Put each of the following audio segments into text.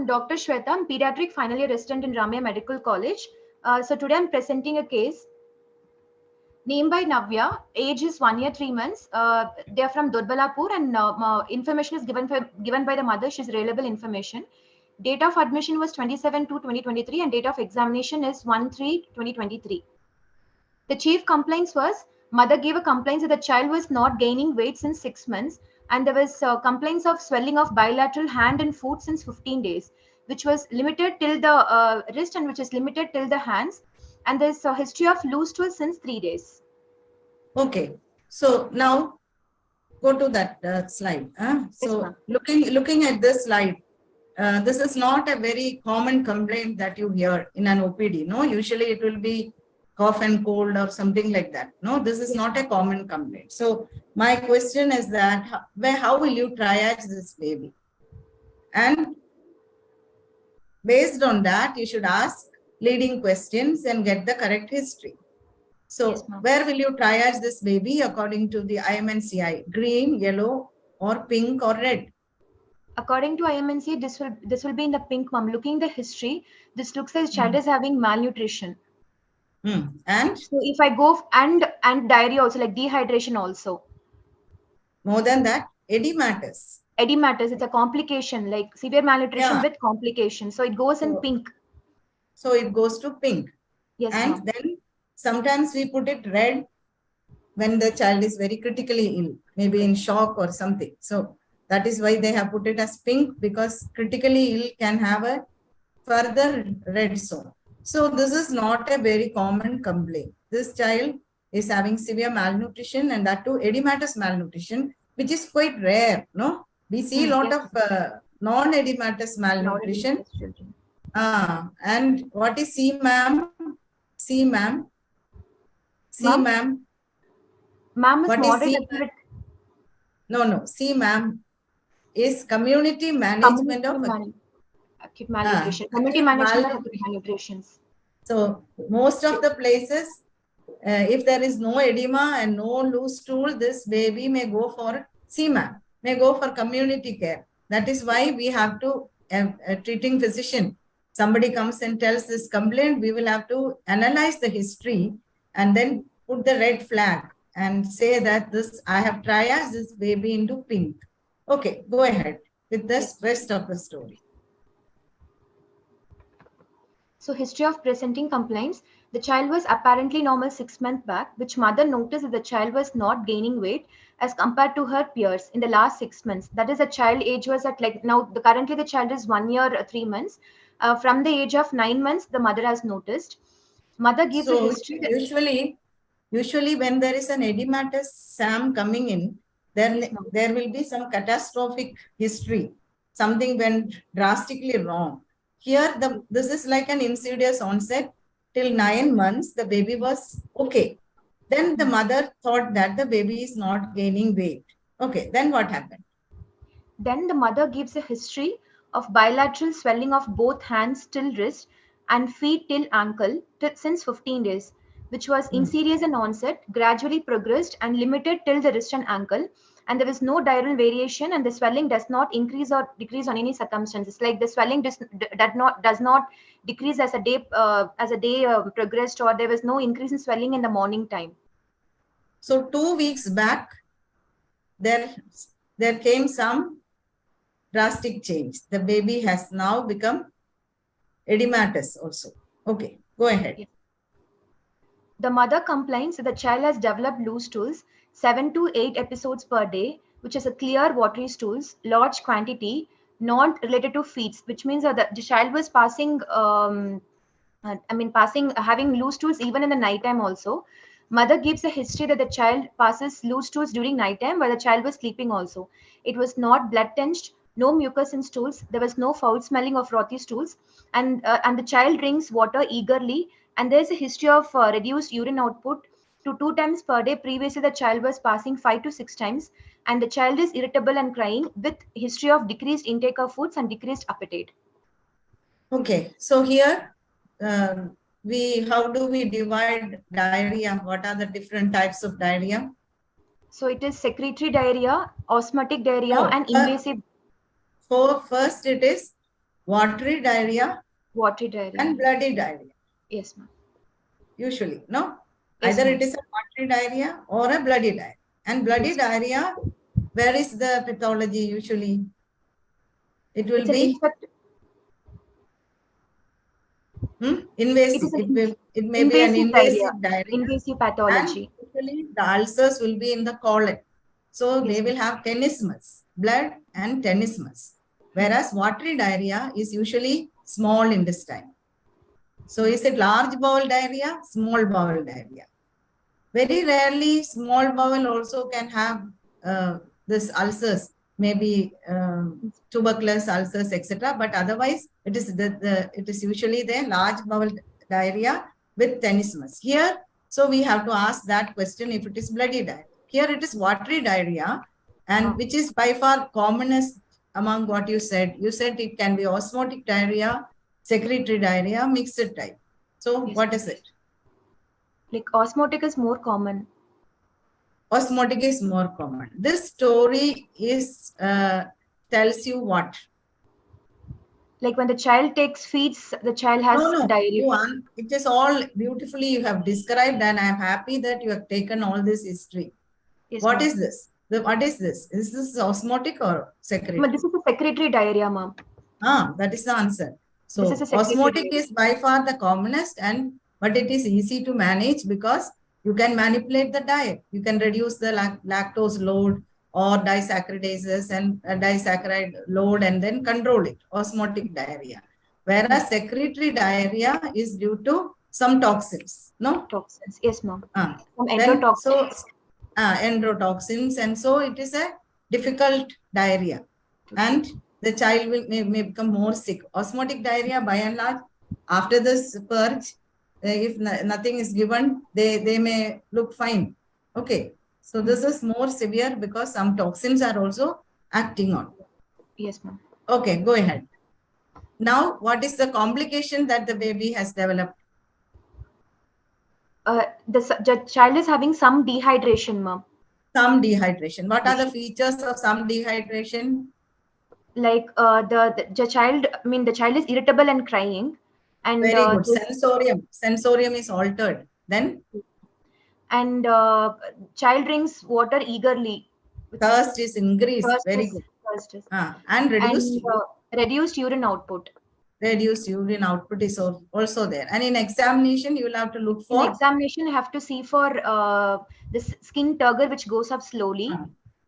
Dr. Shwetha. I'm pediatric final year resident in Ramya Medical College. So today I'm presenting a case named by Navya. Age is 1 year 3 months. They are from Durbalapur, and information is given by the mother. She's reliable information. Date of admission was 27/2/2023, and date of examination is 1/3/2023. The chief complaints was mother gave a complaint that the child was not gaining weight since 6 months, and there was complaints of swelling of bilateral hand and foot since 15 days, which was limited till the wrist and which is limited till the hands, and there's a history of loose stool since 3 days. Okay, so now go to that slide. So yes, looking at this slide, this is not a very common complaint that you hear in an OPD. No, usually it will be cough and cold or something like that. No, this is not a common complaint. So my question is that how will you triage this baby? And based on that, you should ask leading questions and get the correct history. So yes, where will you triage this baby according to the IMNCI? Green, yellow, or pink or red? According to IMNCI, this will be in the pink, ma'am. Looking the history, this looks like the child is having malnutrition. And so if I go and diarrhea also, like dehydration also. More than that, edematous. Edematous, it's a complication, like severe malnutrition with complication. So it goes in pink. So it goes to pink. Yes, and then sometimes we put it red when the child is very critically ill, maybe in shock or something. So that is why they have put it as pink, because critically ill can have a further red zone. So this is not a very common complaint. This child is having severe malnutrition, and that too edematous malnutrition, which is quite rare. No, we see a lot of non-edematous malnutrition. And what is C, ma'am? C, ma'am? C, ma'am? Ma'am is moderate. No. C, ma'am is community management of acute malnutrition. Community management of acute malnutrition. So most of the places, if there is no edema and no loose stool, this baby may go for CMAM, may go for community care. That is why we have to, a treating physician, somebody comes and tells this complaint, we will have to analyze the history and then put the red flag and say that I have triaged this baby into pink. Okay, go ahead with the rest of the story. So history of presenting complaints. The child was apparently normal 6 months back, which mother noticed that the child was not gaining weight as compared to her peers in the last 6 months. That is, the child age was at currently the child is 1 year 3 months. From the age of 9 months, the mother has noticed. Mother gives a history. Usually when there is an edematous SAM coming in, then there will be some catastrophic history. Something went drastically wrong. Here, this is like an insidious onset. Till 9 months, the baby was okay. Then the mother thought that the baby is not gaining weight. Okay, then what happened? Then the mother gives a history of bilateral swelling of both hands till wrist and feet till ankle since 15 days, which was insidious in onset, gradually progressed and limited till the wrist and ankle. And there is no diurnal variation, and the swelling does not increase or decrease on any circumstances. Like the swelling does not decrease as a day progressed, or there was no increase in swelling in the morning time. So 2 weeks back, there came some drastic change. The baby has now become edematous also. Okay, go ahead. Yes. The mother complains that the child has developed loose stools 7 to 8 episodes per day, which is a clear watery stools, large quantity, not related to feeds, which means that the child was having loose stools even in the nighttime also. Mother gives a history that the child passes loose stools during nighttime while the child was sleeping also. It was not blood tinged, no mucus in stools, there was no foul smelling of frothy stools, and the child drinks water eagerly, and there is a history of reduced urine output to 2 times per day. Previously, the child was passing 5 to 6 times, and the child is irritable and crying with history of decreased intake of foods and decreased appetite. Okay, so here how do we divide diarrhea? What are the different types of diarrhea? So it is secretory diarrhea, osmotic diarrhea, and invasive. First it is watery diarrhea and bloody diarrhea. Yes, ma'am. Usually, no? Yes, Either ma'am. it is a watery diarrhea or a bloody diarrhea. And bloody diarrhea, where is the pathology usually? It will be invasive. It may be an invasive diarrhea. Invasive pathology. And usually the ulcers will be in the colon. So they will have tenesmus, blood and tenesmus. Whereas watery diarrhea is usually small intestine. So is it large bowel diarrhea, small bowel diarrhea? Very rarely, small bowel also can have this ulcers, maybe tuberculous ulcers, etc. But otherwise, it is usually the large bowel diarrhea with tenesmus. Here, so we have to ask that question if it is bloody diarrhea. Here it is watery diarrhea, and which is by far commonest among what you said. You said it can be osmotic diarrhea, secretory diarrhea, mixed type. So what is it? Like osmotic is more common. Osmotic is more common. This story is tells you what? Like when the child takes feeds, the child has diarrhea. It is all beautifully you have described, and I am happy that you have taken all this history. Yes, what is this? What is this? Is this osmotic or secretory? This is a secretory diarrhea, ma'am. That is the answer. So osmotic is by far the commonest, but it is easy to manage because you can manipulate the diet. You can reduce the lactose load or disaccharidases and disaccharide load and then control it, osmotic diarrhea. Whereas secretory diarrhea is due to some toxins, no? Toxins, yes, ma'am. Some endotoxins. Endotoxins, and so it is a difficult diarrhea. And the child may become more sick. Osmotic diarrhea, by and large, after this purge, if nothing is given, they may look fine. Okay. So this is more severe because some toxins are also acting on. Yes, ma'am. Okay, go ahead. Now, what is the complication that the baby has developed? The child is having some dehydration, ma'am. Some dehydration. What are the features of some dehydration? Like the child, the child is irritable and crying. And very good. Sensorium is altered. Then? And child drinks water eagerly. Thirst is increased. Very good. And reduced? And reduced urine output. Reduced urine output is also there. And in examination, you will have to look for? In examination, you have to see for this skin turgor, which goes up slowly.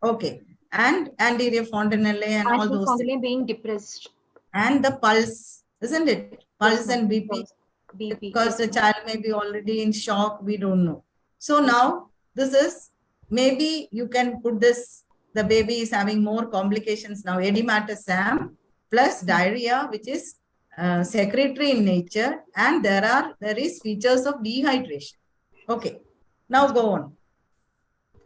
Okay. And anterior fontanelle and all those things. Being depressed. And the pulse, isn't it? Pulse and BP. Because the child may be already in shock, we don't know. So now, this is, maybe you can put this, the baby is having more complications now, edematous SAM plus diarrhea, which is secretory in nature, and there is features of dehydration. Okay, now go on.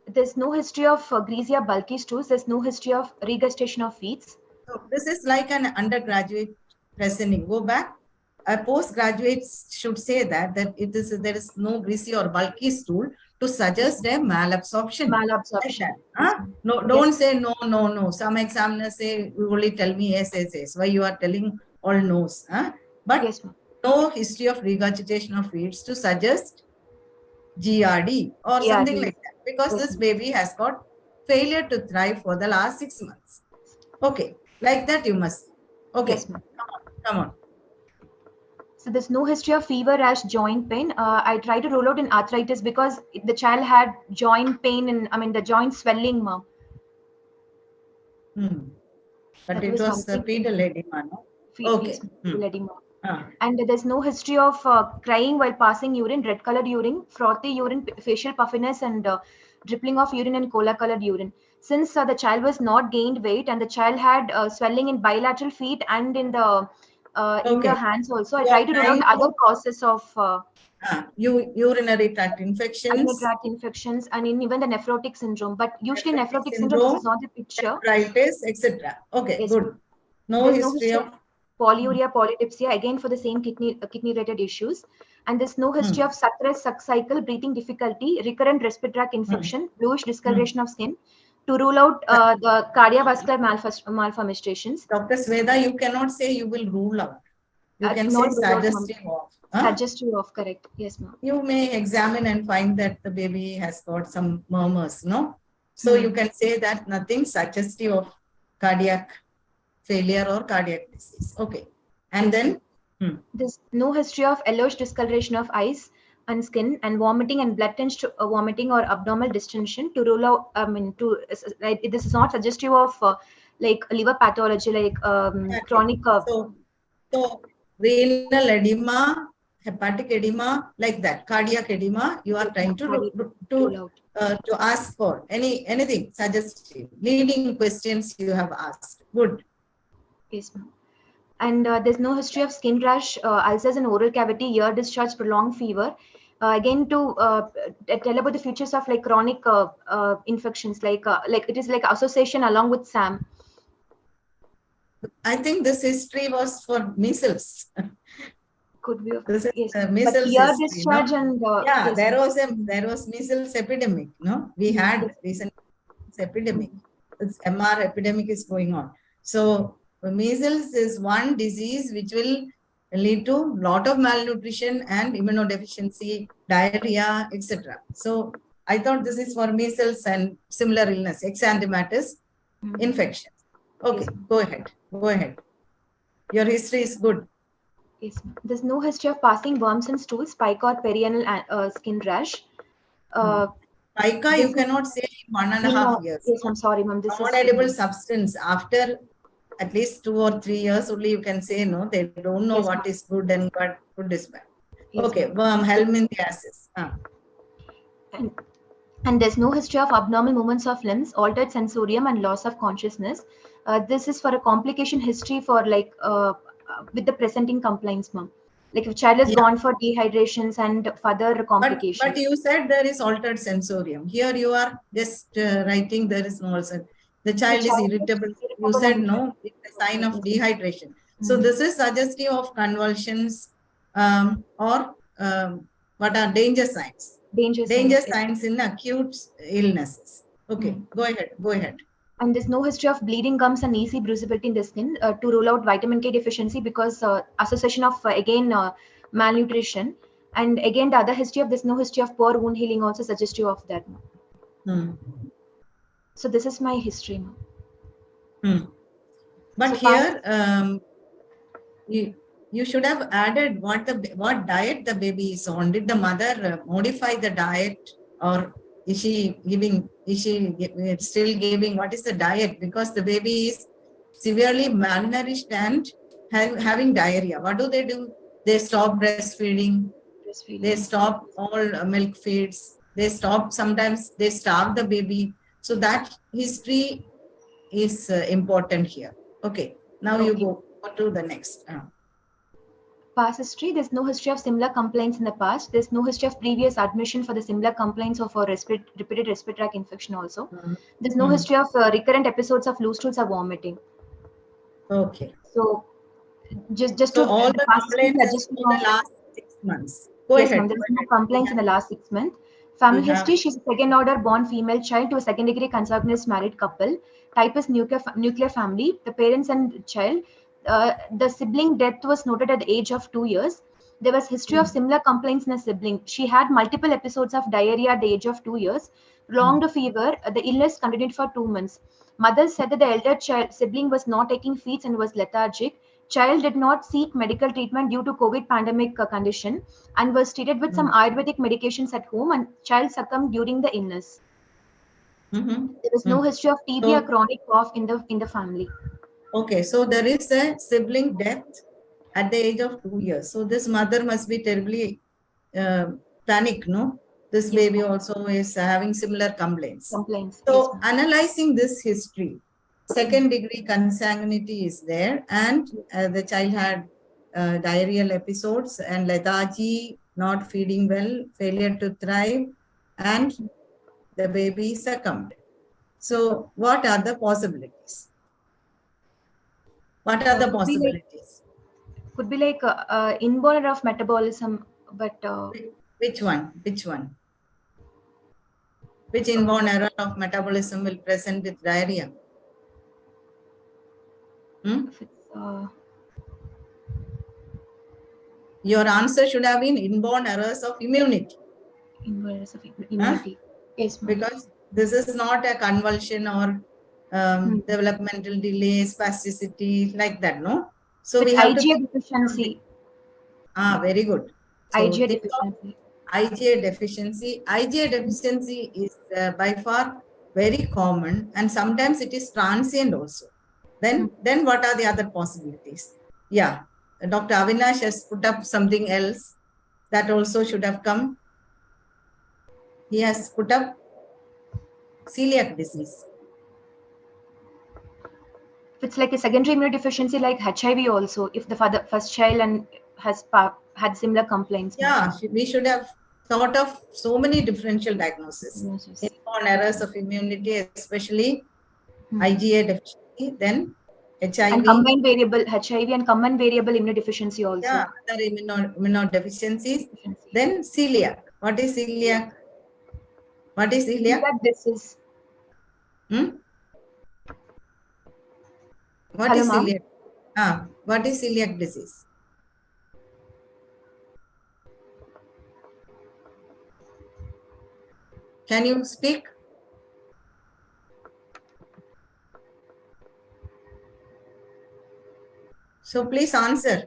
There's no history of greasy or bulky stools. There's no history of regurgitation of feeds. So this is like an undergraduate presenting. Go back. Postgraduates should say that there is no greasy or bulky stool to suggest a malabsorption. Malabsorption. No, don't say no. Some examiners say, you only tell me yes. Why you are telling all no's? But no history of regurgitation of feeds to suggest GRD or something like that. Because this baby has got failure to thrive for the last 6 months. Okay, like that you must. Okay, yes, come on. So there's no history of fever, rash, joint pain. I try to rule out in arthritis because the child had joint pain and the joint swelling, ma'am. But it was the pedal edema, no? Okay. Pedal edema. And there's no history of crying while passing urine, red colored urine, frothy urine, facial puffiness, and dripping of urine and cola colored urine. Since the child was not gained weight and the child had swelling in bilateral feet and in the hands also, I try to rule out other causes of urinary tract infections. Urinary tract infections and even the nephrotic syndrome. But usually nephrotic syndrome, this is not the picture. Arthritis, etc. Okay, yes, good. No history of polyuria, polydipsia, again for the same kidney-related issues. And there's no history of suck cycle, breathing difficulty, recurrent respiratory tract infection, bluish discoloration of skin, to rule out the cardiovascular malformations. Dr. Shwetha, you cannot say you will rule out. You can say Not rule out, suggestive of. Suggestive of, correct. Yes, ma'am. You may examine and find that the baby has got some murmurs, no? So you can say that nothing suggestive of cardiac failure or cardiac disease. Okay. And then? There's no history of yellowish discoloration of eyes and skin and vomiting and blood tinged vomiting or abdominal distension to rule out, this is not suggestive of like liver pathology, like chronic. So renal edema, hepatic edema, like that, cardiac edema, you are trying to ask for anything suggestive, leading questions you have asked. Good. Yes, ma'am. And there's no history of skin rash, ulcers in oral cavity, ear discharge, prolonged fever. Again, to tell about the features of like chronic infections, like it is like association along with SAM. I think this history was for measles. Could be of this is yes. measles But ear history, discharge and yeah, yes, there was measles epidemic. No, we had recent epidemic. This MR epidemic is going on. So measles is one disease which will lead to lot of malnutrition and immunodeficiency, diarrhea, etc. So I thought this is for measles and similar illness, exanthematous infection. Okay, yes. Go ahead. Your history is good. Yes, there's no history of passing worms and stools, spica or perianal skin rash. Spica, you cannot say 1.5 years. Yes, I'm sorry, ma'am. This non-edible substance. After at least 2 or 3 years only, you can say no. They don't know what is good and what good is bad. Yes, okay, worm, helminthiasis. And there's no history of abnormal movements of limbs, altered sensorium, and loss of consciousness. This is for a complication history for like with the presenting complaints, ma'am. Like if child is gone for dehydrations and further complications. But you said there is altered sensorium. Here you are just writing there is no ulcer. The child is irritable. You said no, it's a sign of dehydration. So this is suggestive of convulsions or what are danger signs? Danger signs in acute illnesses. Okay, go ahead. And there's no history of bleeding gums and easy bruisability in the skin to rule out vitamin K deficiency because association of malnutrition. And again, the other history of there's no history of poor wound healing also suggestive of that. So this is my history. But so here, you should have added what diet the baby is on. Did the mother modify the diet, or is she still giving? What is the diet? Because the baby is severely malnourished and having diarrhea. What do? They stop breastfeeding. They stop all milk feeds. Sometimes they starve the baby. So that history is important here. Okay, now you go to the next. Past history, there's no history of similar complaints in the past. There's no history of previous admission for the similar complaints or for repeated respiratory tract infection also. There's no history of recurrent episodes of loose stools or vomiting. Okay. So just so to all the complaints in the last 6 months. Go ahead. There's no complaints in the last 6 months. Family history, she's a second order born female child to a second degree consanguineous married couple. Type is nuclear family. The parents and child. The sibling death was noted at the age of 2 years. There was history of similar complaints in a sibling. She had multiple episodes of diarrhea at the age of 2 years. Prolonged fever. The illness continued for 2 months. Mother said that the elder sibling was not taking feeds and was lethargic. Child did not seek medical treatment due to COVID pandemic condition and was treated with some Ayurvedic medications at home, and child succumbed during the illness. There was no history of TB or chronic cough in the family. Okay, so there is a sibling death at the age of 2 years. So this mother must be terribly panic, no? This baby also is having similar complaints. So analyzing this history, second degree consanguinity is there, and the child had diarrheal episodes and lethargy, not feeding well, failure to thrive, and the baby succumbed. So what are the possibilities? What are the possibilities? Could be like inborn of metabolism, but which one? Which inborn error of metabolism will present with diarrhea? If it's, Your answer should have been inborn errors of immunity. inborn errors of immunity. Yes, ma'am. Because this is not a convulsion or developmental delay, spasticity, like that, no? So It's we have IgA to deficiency. very good. So IgA deficiency. IgA deficiency. IgA deficiency is by far very common, and sometimes it is transient also. Then what are the other possibilities? Yeah, Dr. Avinash has put up something else that also should have come. He has put up celiac disease. It's like a secondary immunodeficiency like HIV also, if the first child and has had similar complaints. Yeah, we should have thought of so many differential diagnoses. Inborn errors of immunity, especially IgA deficiency, then HIV. And combined variable HIV and combined variable immunodeficiency also. Yeah, other immunodeficiencies. Then celiac. What is celiac? What is celiac? Celiac disease. What is celiac? What is celiac disease? Can you speak? So please answer.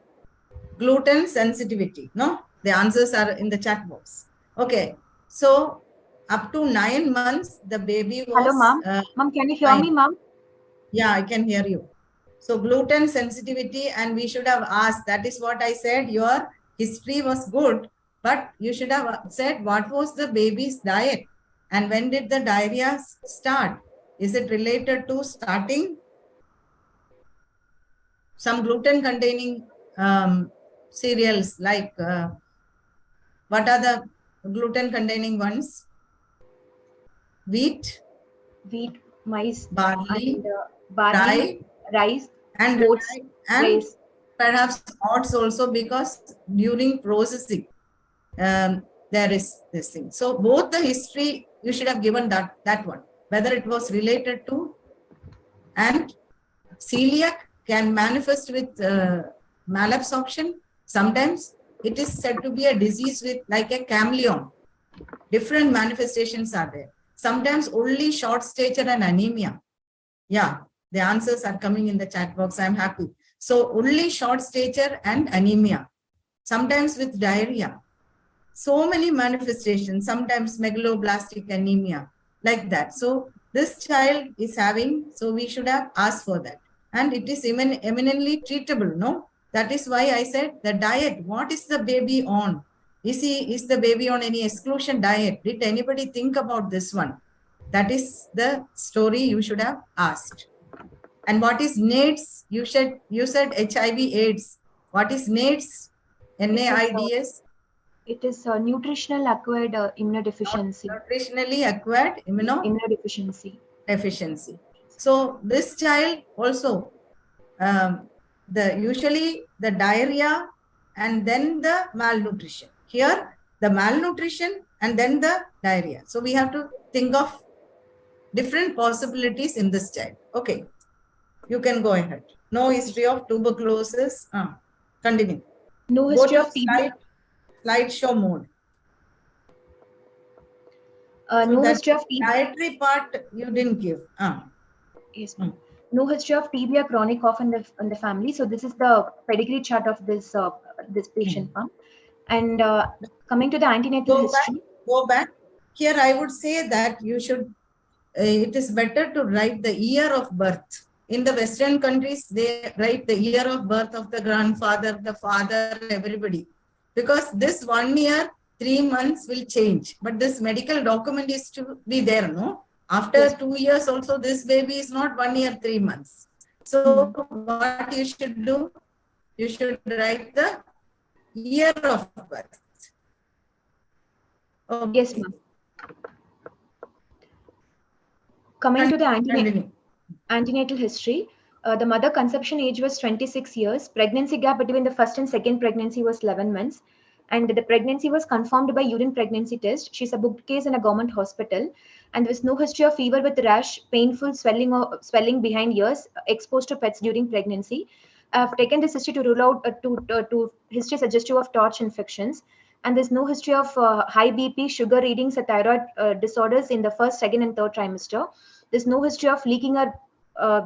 Gluten sensitivity. No, the answers are in the chat box. Okay. So up to 9 months, the baby was. Hello, ma'am. Ma'am, can you hear me, ma'am? Yeah, I can hear you. So gluten sensitivity, and we should have asked. That is what I said. Your history was good, but you should have said what was the baby's diet and when did the diarrhea start? Is it related to starting some gluten containing cereals like what are the gluten containing ones? Wheat, maize, barley, rye, rice, and oats, and perhaps oats also, because during processing there is this thing. So both the history you should have given that one, whether it was related to, and celiac can manifest with malabsorption. Sometimes it is said to be a disease with like a chameleon. Different manifestations are there. Sometimes only short stature and anemia. Yeah, the answers are coming in the chat box. I'm happy. So only short stature and anemia. Sometimes with diarrhea. So many manifestations. Sometimes megaloblastic anemia, like that. So this child is having, so we should have asked for that. And it is eminently treatable, no? That is why I said the diet. What is the baby on? Is the baby on any exclusion diet? Did anybody think about this one? That is the story you should have asked. And what is NAIDS? You said HIV/AIDS. What is NAIDS? NAIDS? It is a nutritional acquired immunodeficiency. Nutritionally acquired immunodeficiency. Deficiency. So this child also, usually the diarrhea and then the malnutrition. Here, the malnutrition and then the diarrhea. So we have to think of different possibilities in this child. Okay, you can go ahead. No history of tuberculosis. Continue. No history of TB. Slideshow mode. No history of TB. Dietary part you didn't give. Yes, ma'am. No history of TB or chronic cough in the family. So this is the pedigree chart of this this patient, ma'am. And coming to the antenatal history. Go back. Here I would say that you should. It is better to write the year of birth. In the Western countries, they write the year of birth of the grandfather, the father, everybody. Because this 1 year, 3 months will change. But this medical document is to be there, no? After 2 years also, this baby is not 1 year, 3 months. So what you should do, you should write the year of birth. Okay. Yes, ma'am. Coming to the antenatal history, the mother conception age was 26 years. Pregnancy gap between the first and second pregnancy was 11 months. And the pregnancy was confirmed by urine pregnancy test. She's a booked case in a government hospital, and there was no history of fever with rash, painful swelling or swelling behind ears, exposed to pets during pregnancy. I've taken this history to rule out to history suggestive of torch infections, and there's no history of high BP, sugar readings, or thyroid disorders in the first, second, and third trimester. There's no history of leaking or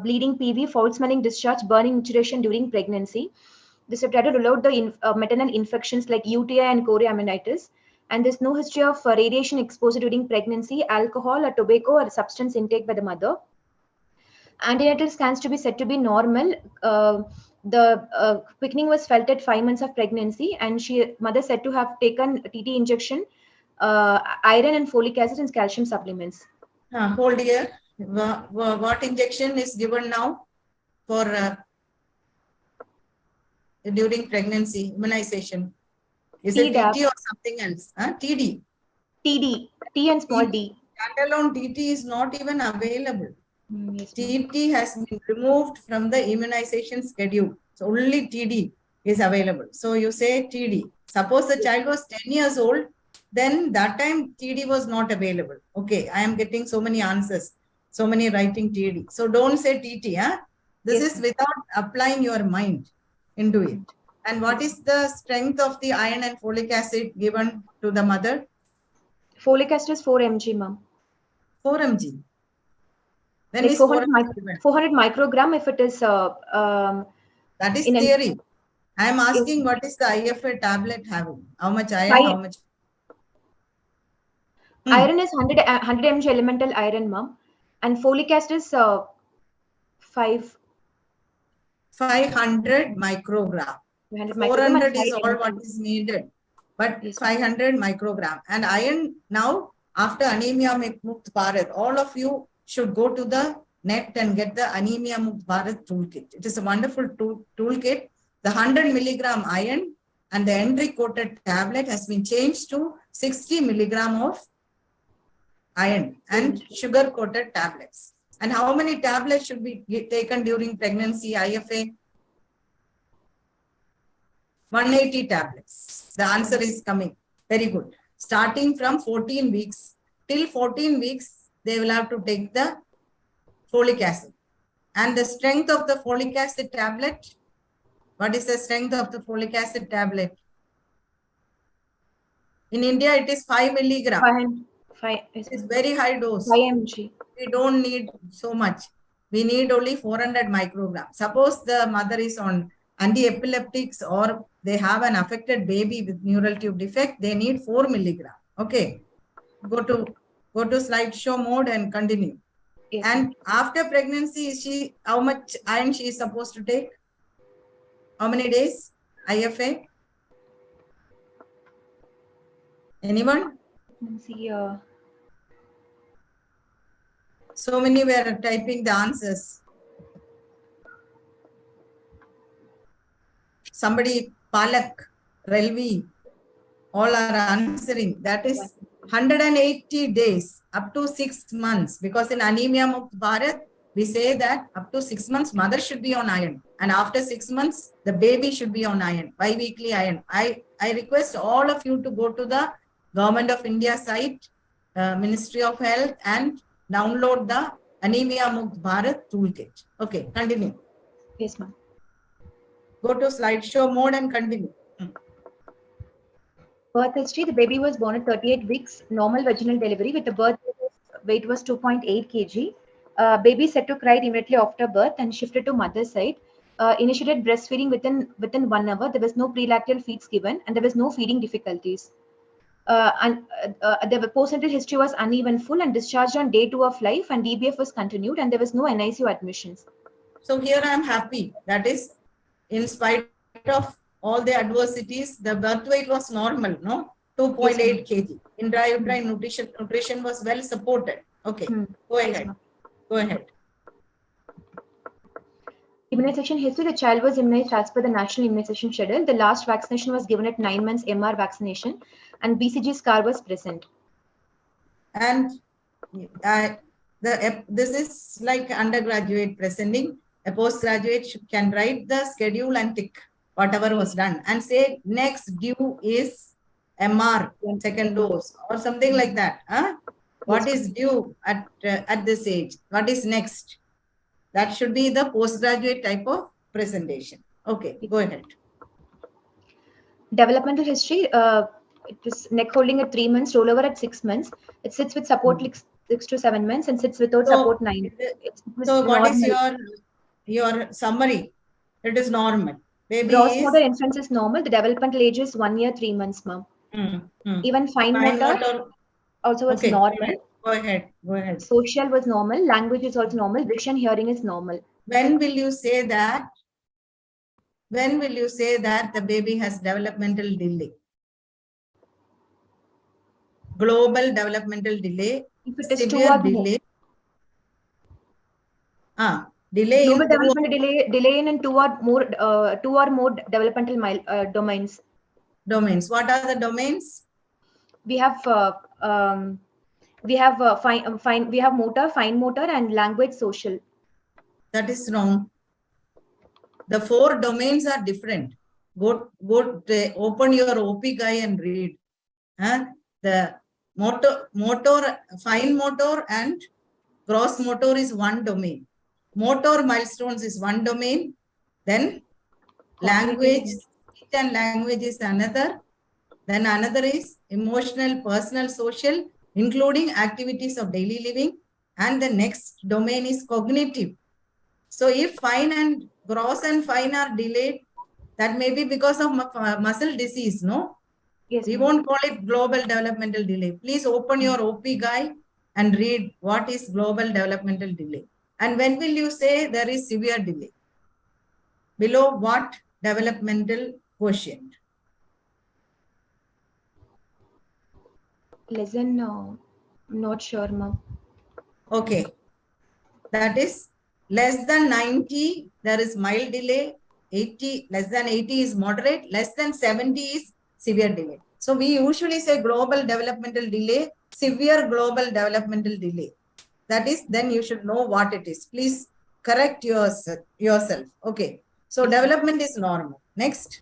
bleeding PV, foul-smelling discharge, burning maturation during pregnancy. This have tried to rule out the maternal infections like UTI and chorioamnitis. And there's no history of radiation exposure during pregnancy, alcohol or tobacco or substance intake by the mother. Antenatal scans to be said to be normal. The quickening was felt at 5 months of pregnancy, and mother said to have taken TT injection, iron and folic acid and calcium supplements. Hold here. What injection is given now for during pregnancy immunization? Is it TT or something else? TD. TD. T and small d. Standalone TT is not even available. Yes, TT has been removed from the immunization schedule. So only TD is available. So you say TD. Suppose the child was 10 years old, then that time TD was not available. Okay, I am getting so many answers, so many writing TD. So don't say TT. This is without applying your mind into it. And what is the strength of the iron and folic acid given to the mother? Folic acid is 4 mg, ma'am. 4 mg. When like is 400 microgram if it is... that is theory. I am asking what is the IFA tablet having? How much iron, how much... Iron is 100 mg elemental iron, ma'am. And folic acid is 500 microgram. 400 is all what is needed. But 500 microgram. And iron now, after Anemia Mukt Bharat, all of you should go to the net and get the Anemia Mukt Bharat toolkit. It is a wonderful toolkit. The 100 milligram iron and the entry-coated tablet has been changed to 60 milligram of iron and sugar-coated tablets. And how many tablets should be taken during pregnancy, IFA? 180 tablets. The answer is coming. Very good. Starting from 14 weeks. Till 14 weeks, they will have to take the folic acid. And the strength of the folic acid tablet, what is the strength of the folic acid tablet? In India, it is 5 milligram. It is very high dose. 5 mg. We don't need so much. We need only 400 micrograms. Suppose the mother is on anti-epileptics or they have an affected baby with neural tube defect, they need 4 milligram. Okay. Go to slideshow mode and continue. Yes. And after pregnancy, how much iron she is supposed to take? How many days? IFA? Anyone? Let's see. So many were typing the answers. Somebody, Palak, Relvi, all are answering. That is 180 days, up to 6 months. Because in Anemia Mukt Bharat, we say that up to 6 months, mother should be on iron. And after 6 months, the baby should be on iron, bi-weekly iron. I request all of you to go to the Government of India site, Ministry of Health, and download the Anemia Mukt Bharat toolkit. Okay, continue. Yes, ma'am. Go to slideshow mode and continue. Birth history, the baby was born at 38 weeks, normal vaginal delivery with the birth weight was 2.8 kg. Baby said to cry immediately after birth and shifted to mother's side. Initiated breastfeeding within 1 hour. There was no prelactal feeds given and there was no feeding difficulties. The postnatal history was uneven full and discharged on day 2 of life, and DBF was continued and there was no NICU admissions. So here I am happy. That is, in spite of all the adversities, the birth weight was normal, no? 2.8 yes, kg. Intrauterine nutrition was well supported. Okay, go ahead. Yes, go ahead. Immunization history, the child was immunized as per the national immunization schedule. The last vaccination was given at 9 months MR vaccination and BCG scar was present. And this is like undergraduate presenting. A postgraduate can write the schedule and tick whatever was done and say next due is MR, second dose, or something like that. Huh? What Yes, is due at this age? What is next? That should be the postgraduate type of presentation. Okay, go ahead. Developmental history, it is neck holding at 3 months, rollover at 6 months. It sits with support like 6 to 7 months and sits without support 9. So what is normal. your summary? It is normal. Baby Gross is motor inference is normal. The developmental age is 1 year, 3 months, ma'am. Even fine motor also was normal. Go ahead. Social was normal. Language is also normal. Vision, hearing is normal. When will you say that? When will you say that the baby has developmental delay? Global developmental delay. If it is severe delay. Delay global in developmental delay in two or more developmental domains. Domains. What are the domains? We have motor, fine motor, and language, social. That is wrong. The 4 domains are different. Go open your OP guy and read. The motor, fine motor and gross motor is one domain. Motor milestones is one domain. Then language, speech and language is another. Then another is emotional, personal, social, including activities of daily living. And the next domain is cognitive. So if fine and gross and fine are delayed, that may be because of muscle disease, no? Yes, we won't call it global developmental delay. Please open your OP guide and read what is global developmental delay. And when will you say there is severe delay? Below what developmental quotient? Less than, not sure, ma'am. Okay. That is less than 90, there is mild delay. 80, less than 80 is moderate. Less than 70 is severe delay. So we usually say global developmental delay, severe global developmental delay. That is, then you should know what it is. Please correct yourself. Okay. So development is normal. Next.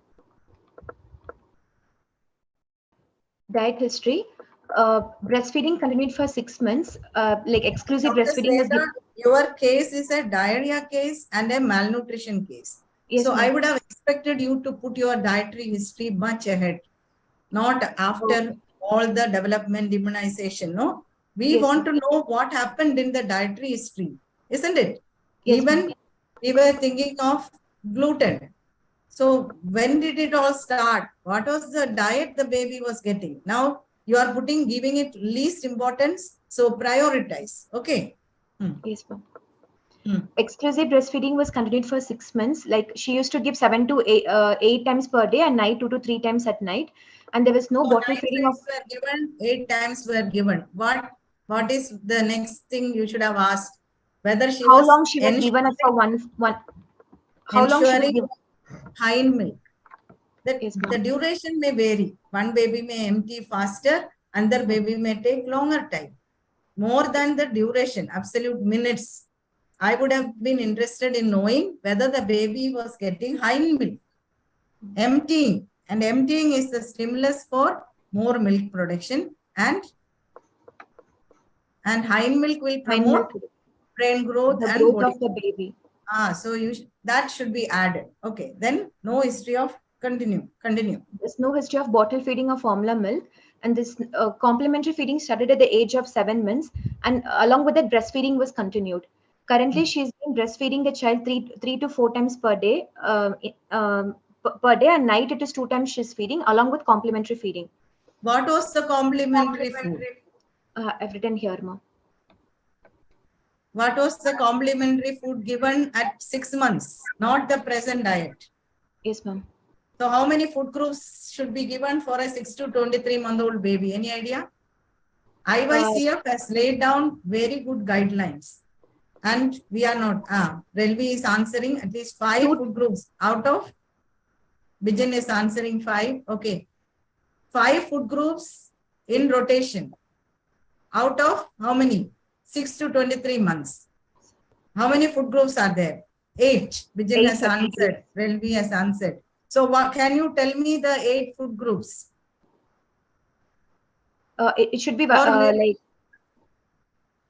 Diet history. Breastfeeding continued for 6 months. Like exclusive Dr. breastfeeding was given. Your case is a diarrhea case and a malnutrition case. Yes, so I would have expected you to put your dietary history much ahead, not after all the development immunization. No, we want to know what happened in the dietary history, isn't it? Yes, even we were thinking of gluten. So when did it all start? What was the diet the baby was getting? Now you are giving it least importance. So prioritize. Okay. Yes, ma'am. Exclusive breastfeeding was continued for 6 months. Like she used to give 7 to 8 times per day and night 2 to 3 times at night. And there was no bottle feeding of. Were given, 8 times were given. What is the next thing you should have asked? Whether she how long she was given it for one. How long she was given? Hind milk. The duration may vary. One baby may empty faster, another baby may take longer time. More than the duration, absolute minutes. I would have been interested in knowing whether the baby was getting hind milk. Emptying. And emptying is the stimulus for more milk production. And hind milk will promote brain growth and growth of the baby. So that should be added. Okay. Then no history of continue. There's no history of bottle feeding of formula milk. And this complementary feeding started at the age of 7 months. And along with that, breastfeeding was continued. Currently, she's been breastfeeding the child 3 to 4 times per day. Per day, and night it is 2 times she's feeding along with complementary feeding. What was the complementary food? I've written here, ma'am. What was the complementary food given at 6 months, not the present diet? Yes, ma'am. So how many food groups should be given for a 6 to 23-month-old baby? Any idea? IYCF has laid down very good guidelines. And we are not. Relvi is answering at least 5 food groups out of. Bijan is answering 5. Okay. 5 food groups in rotation. Out of how many? 6 to 23 months. How many food groups are there? 8. Bijan has answered. Relvi has answered. So what can you tell me the 8 food groups? It should be Or like.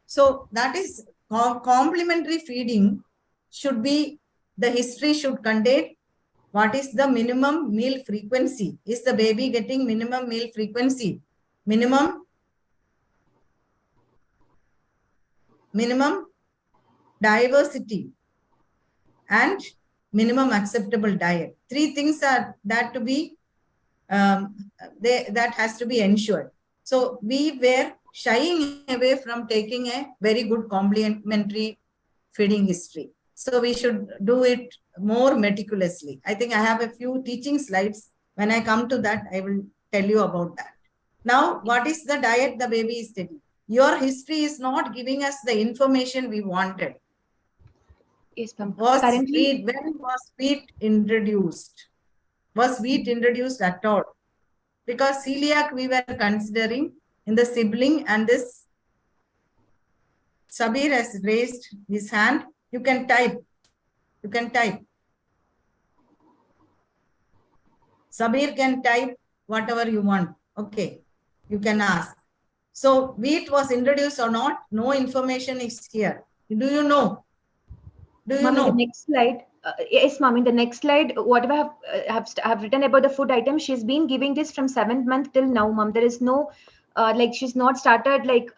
So that is complementary feeding should be, the history should contain what is the minimum meal frequency. Is the baby getting minimum meal frequency? Minimum diversity and minimum acceptable diet. Three things are that to be that has to be ensured. So we were shying away from taking a very good complementary feeding history. So we should do it more meticulously. I think I have a few teaching slides. When I come to that, I will tell you about that. Now, what is the diet the baby is taking? Your history is not giving us the information we wanted. Yes, ma'am. When was wheat introduced? Was wheat introduced at all? Because celiac we were considering in the sibling, and this Sabir has raised his hand. You can type. You can type. Sabir can type whatever you want. Okay. You can ask. So wheat was introduced or not? No information is here. Do you know? Do you know? In the next slide. Yes, ma'am. In the next slide, whatever I have written about the food item, she's been giving this from 7th month till now, ma'am. There is no like she's not started like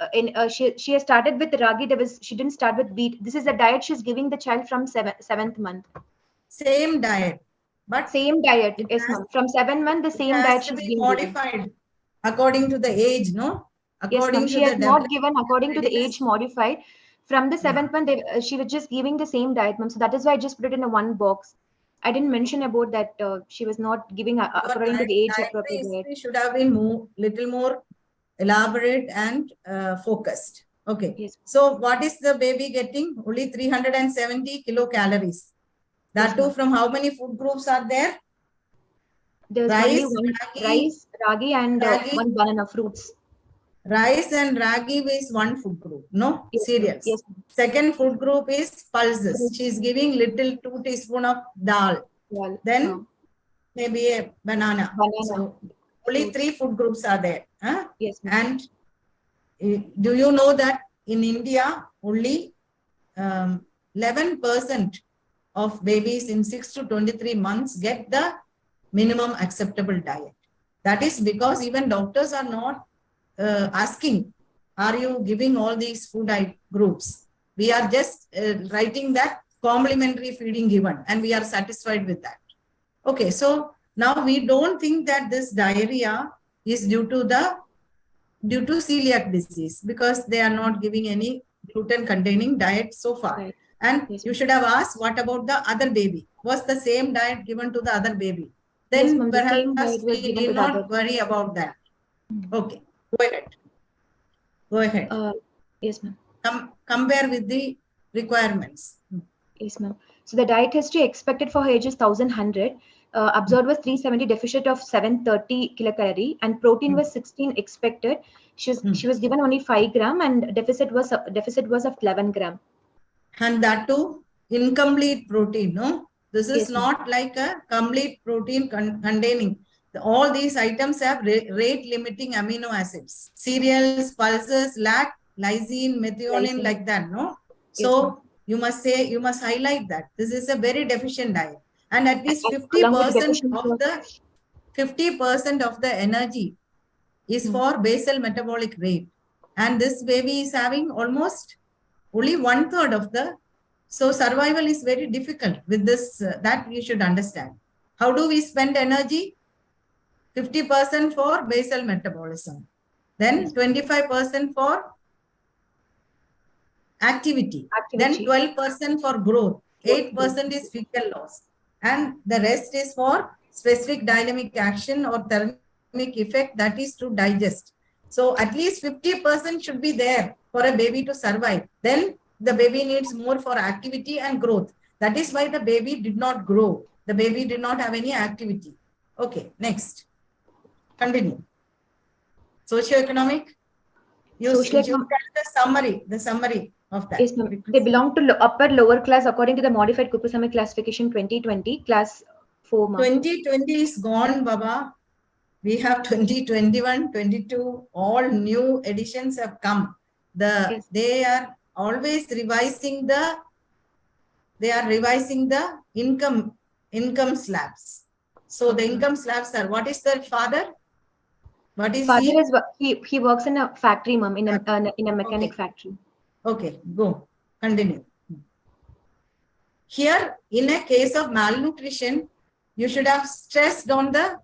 she has started with ragi. She didn't start with wheat. This is the diet she's giving the child from 7th month. Same diet, but same diet. Yes, ma'am. From 7th month, the same diet she's been modified given. According to the age, no? According yes, ma'am. She has not given according to the age modified. From the 7th month, she was just giving the same diet, ma'am. So that is why I just put it in a one box. I didn't mention about that she was not giving according to the age appropriate diet. It should have been little more elaborate and focused. Okay. Yes. So what is the baby getting? Only 370 kilocalories. That yes, too from how many food groups are there? There's only one rice, ragi, and one banana fruits. Rice and ragi is one food group, no? Yes, cereals. Yes. Second food group is pulses. Yes. She is giving little 2 teaspoons of dal. Well, then maybe a banana. So only 3 food groups are there. Huh? Yes. And do you know that in India only 11% of babies in 6 to 23 months get the minimum acceptable diet? That is because even doctors are not asking, are you giving all these food groups? We are just writing that complementary feeding given, and we are satisfied with that. Okay, so now we don't think that this diarrhea is due to celiac disease, because they are not giving any gluten containing diet so far. Right. And yes, you should have asked, what about the other baby? Was the same diet given to the other baby? Then yes, perhaps we need not worry about that. Okay. Go ahead. Go ahead. Yes, ma'am. Compare with the requirements. Yes, ma'am. So the diet history expected for her age is 1100. Observed was 370, deficit of 730 kilocalorie, and protein was 16 expected. She was given only 5 gram, and deficit was of 11 gram. And that too incomplete protein. No, this is yes, not like a complete protein containing. All these items have rate limiting amino acids. Cereals, pulses, lack lysine, methionine, like that. No, yes, so you must say, you must highlight that this is a very deficient diet, and at least 50% of the energy is for basal metabolic rate, and this baby is having almost only 1/3 of the. So survival is very difficult with this. That you should understand. How do we spend energy? 50% for basal metabolism, then 25% for activity, then 12% for growth, 8% is fecal loss, and the rest is for specific dynamic action or thermic effect, that is to digest. So at least 50% should be there for a baby to survive. Then the baby needs more for activity and growth. That is why the baby did not grow. The baby did not have any activity. Okay, next. Continue. Socioeconomic. You get the summary of that. Yes, they belong to upper lower class according to the modified Kupusami classification 2020, class 4. 2020 is gone, Baba. We have 2021, 22, all new editions have come. They are always revising the income slabs. So the income slabs are, what is the father? What is father is he works in a factory, ma'am, in a mechanic factory. Okay, go. Continue. Here, in a case of malnutrition, you should have stressed on the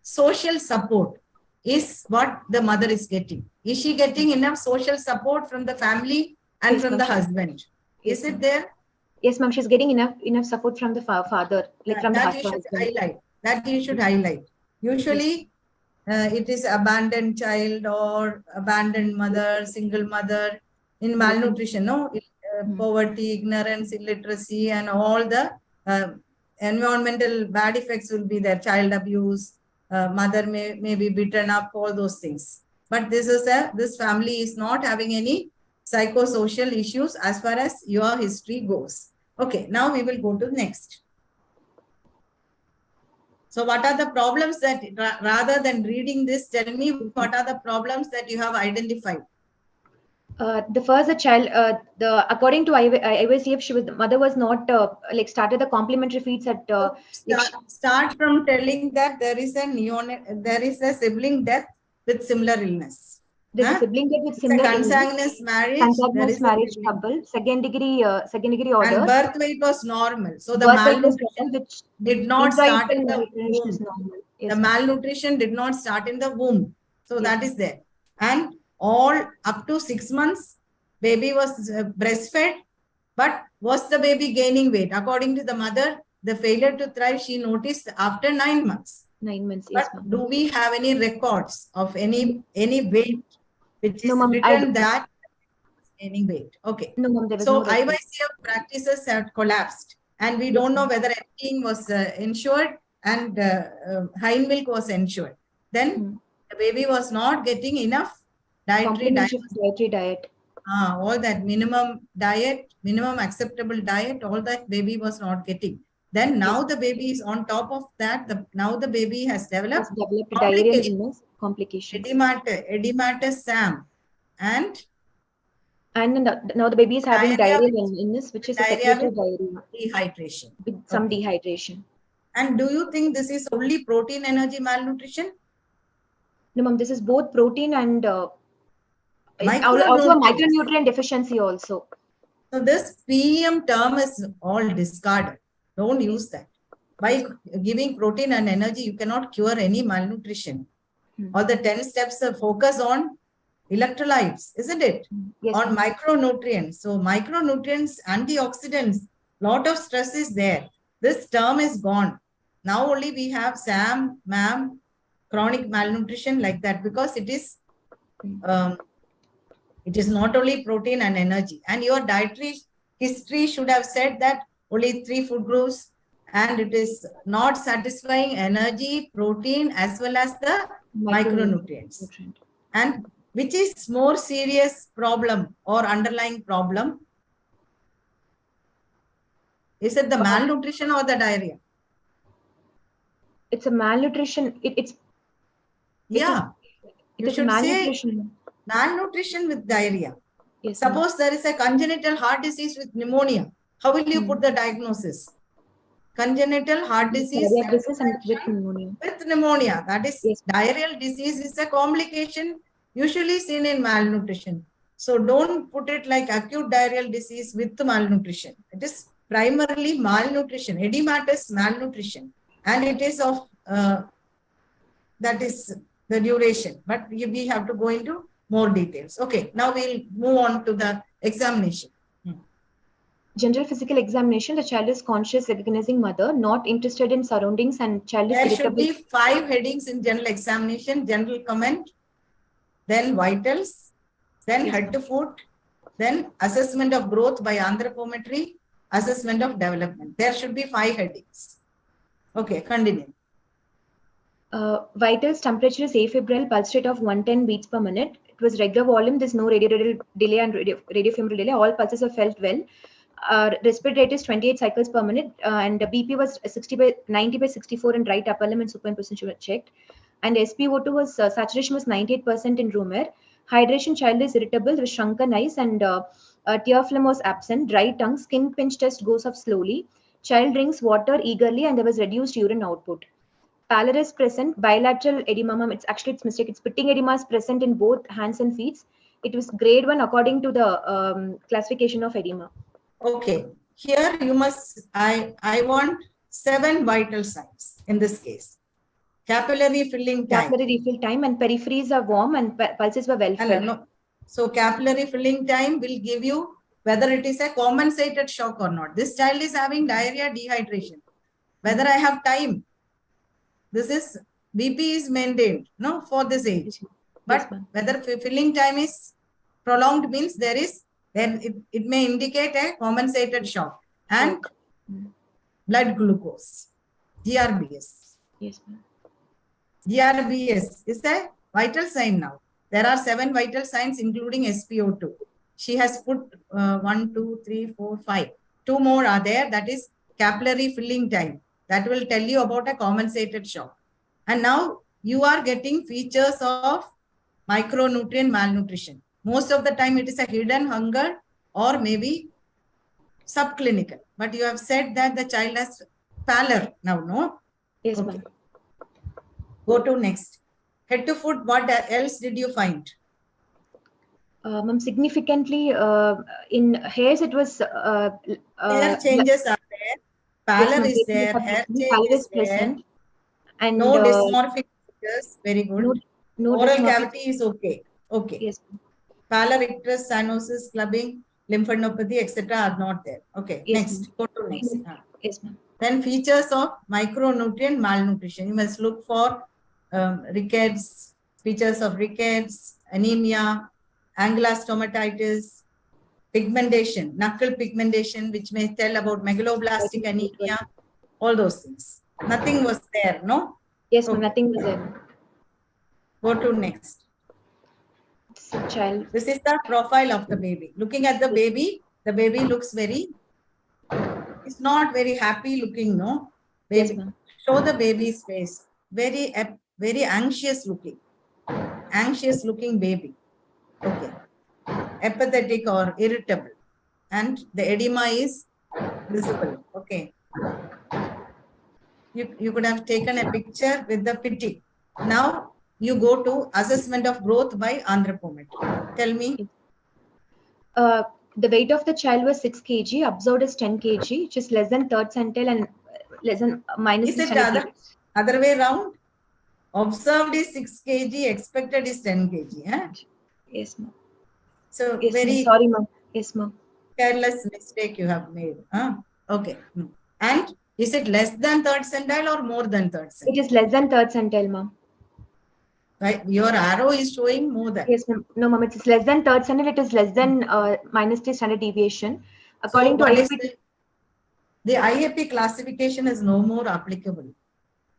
social support. Is what the mother is getting. Is she getting enough social support from the family and from the husband? Is it there? Yes, ma'am. She's getting enough support from the father, like from the husband. That you should highlight. Usually, it is abandoned child or abandoned mother, single mother in malnutrition. No, poverty, ignorance, illiteracy, and all the environmental bad effects will be there. Child abuse, mother may be beaten up, all those things. But this family is not having any psychosocial issues as far as your history goes. Okay, now we will go to next. So what are the problems that, rather than reading this, tell me what are the problems that you have identified? The first, the child, according to IVCF, the mother was not like started the complementary feeds at. Start from telling that there is a sibling death with similar illness. There's a sibling death with similar illness. Consanguineous marriage. Consanguineous marriage couple, second degree order. And birth weight was normal. So the malnutrition did not start in the womb. The malnutrition did not start in the womb. So that is there. And all up to 6 months, baby was breastfed, but was the baby gaining weight? According to the mother, the failure to thrive she noticed after 9 months. 9 months, but yes, do we have any records of any weight which is written that gaining weight? Okay. No, ma'am, so IVCF practices have collapsed, and we don't know whether emptying was ensured and hind milk was ensured. Then the baby was not getting enough dietary diet. All that minimum diet, minimum acceptable diet, all that baby was not getting. Then now the baby is on top of that. Now the baby has developed diarrheal illness complications. Edematous SAM. And now the baby is having diarrheal illness, which is a secondary diarrhea. Dehydration. With some dehydration. And do you think this is only protein energy malnutrition? No, ma'am, this is both protein and also a micronutrient deficiency also. So this PEM term is all discarded. Don't use that. By giving protein and energy, you cannot cure any malnutrition. All the 10 steps focus on electrolytes, isn't it? Yes, on micronutrients. So micronutrients, antioxidants, lot of stress is there. This term is gone. Now only we have SAM, MAM, chronic malnutrition like that, because it is not only protein and energy. And your dietary history should have said that only 3 food groups, and it is not satisfying energy, protein, as well as the micronutrients. And which is more serious problem or underlying problem? Is it the malnutrition or the diarrhea? It's a malnutrition. You should malnutrition. Say malnutrition with diarrhea. Yes, suppose there is a congenital heart disease with pneumonia. How will you put the diagnosis? Congenital heart disease with pneumonia. With pneumonia. That is, diarrheal disease is a complication usually seen in malnutrition. So don't put it like acute diarrheal disease with malnutrition. It is primarily malnutrition, edematous malnutrition. And it is of, that is the duration. But we have to go into more details. Okay, now we'll move on to the examination. General physical examination, the child is conscious, recognizing mother, not interested in surroundings, and child is irritable. There should be 5 headings in general examination: general comment, then vitals, then head to foot, then assessment of growth by anthropometry, assessment of development. There should be 5 headings. Okay, continue. Vitals, temperature is afebrile, pulse rate of 110 beats per minute. It was regular volume. There's no radial delay and radiofemoral delay. All pulses are felt well. Respiratory rate is 28 cycles per minute, and the BP was 90 by 64 in right upper limb and supine position were checked. And SpO2 was saturation was 98% in room air. Hydration, child is irritable with shrunken eyes and tear film was absent. Dry tongue, skin pinch test goes up slowly. Child drinks water eagerly and there was reduced urine output. Pallor is present. Bilateral edema, it's mistake. It's pitting edema is present in both hands and feet. It was grade 1 according to the classification of edema. Okay, here you must, I want 7 vital signs in this case. Capillary filling time. Capillary refill time and peripheries are warm and pulses were well filled. No. So capillary filling time will give you whether it is a compensated shock or not. This child is having diarrhea, dehydration. Whether I have time. This is BP is maintained, no, for this age. But yes, whether filling time is prolonged means there is, then it may indicate a compensated shock. And blood glucose, GRBS. Yes, ma'am. GRBS is a vital sign now. There are 7 vital signs including SpO2. She has put 1, 2, 3, 4, 5. 2 more are there. That is capillary filling time. That will tell you about a compensated shock. And now you are getting features of micronutrient malnutrition. Most of the time it is a hidden hunger or maybe subclinical. But you have said that the child has pallor now, no? Yes, okay. ma'am. Go to next. Head to foot, what else did you find? Ma'am, significantly in hairs it was... hair changes are there. Pallor is there. Hair change is there. And no dysmorphic features. Very good. No oral cavity is okay. Okay. Yes. Pallor, icterus, cyanosis, clubbing, lymphadenopathy, etc. are not there. Okay. Yes, next. Go to next. Yes, ma'am. Then features of micronutrient malnutrition. You must look for rickets, features of rickets, anemia, angular stomatitis, pigmentation, knuckle pigmentation, which may tell about megaloblastic anemia, all those things. Nothing was there, no? Yes, okay. Nothing was there. Go to next. Child. This is the profile of the baby. Looking at the baby looks very, it's not very happy looking, no? Baby. Yes, show the baby's face. Very anxious looking. Anxious looking baby. Okay. Apathetic or irritable. And the edema is visible. Okay. You could have taken a picture with the pity. Now you go to assessment of growth by Anthropometric. Tell me. The weight of the child was 6 kg, observed is 10 kg, which is less than third centile and less than minus. Is it other way around? Observed is 6 kg, expected is 10 kg. Eh? Yes, ma'am. So yes, very sorry, ma'am. Yes, ma'am. Careless mistake you have made. Huh? Okay. And is it less than third centile or more than third centile? It is less than third centile, ma'am. Right. Your arrow is showing more than. Yes, ma'am. No, ma'am. It is less than third centile. It is less than -3 standard deviation. According to IAP. The IAP classification is no more applicable.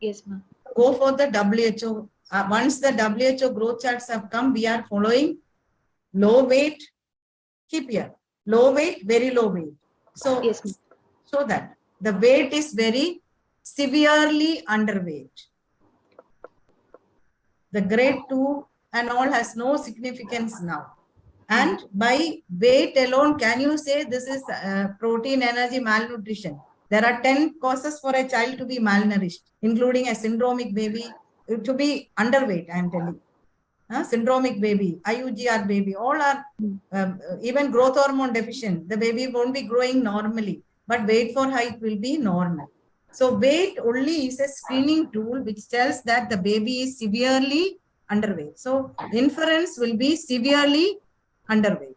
Yes, ma'am. Go for the WHO. Once the WHO growth charts have come, we are following low weight. Keep here. Low weight, very low weight. So, yes, so that the weight is very severely underweight. The grade 2 and all has no significance now. And by weight alone, can you say this is protein energy malnutrition? There are 10 causes for a child to be malnourished, including a syndromic baby, to be underweight, I am telling you. Syndromic baby, IUGR baby, all are even growth hormone deficient. The baby won't be growing normally, but weight for height will be normal. So weight only is a screening tool which tells that the baby is severely underweight. So inference will be severely underweight.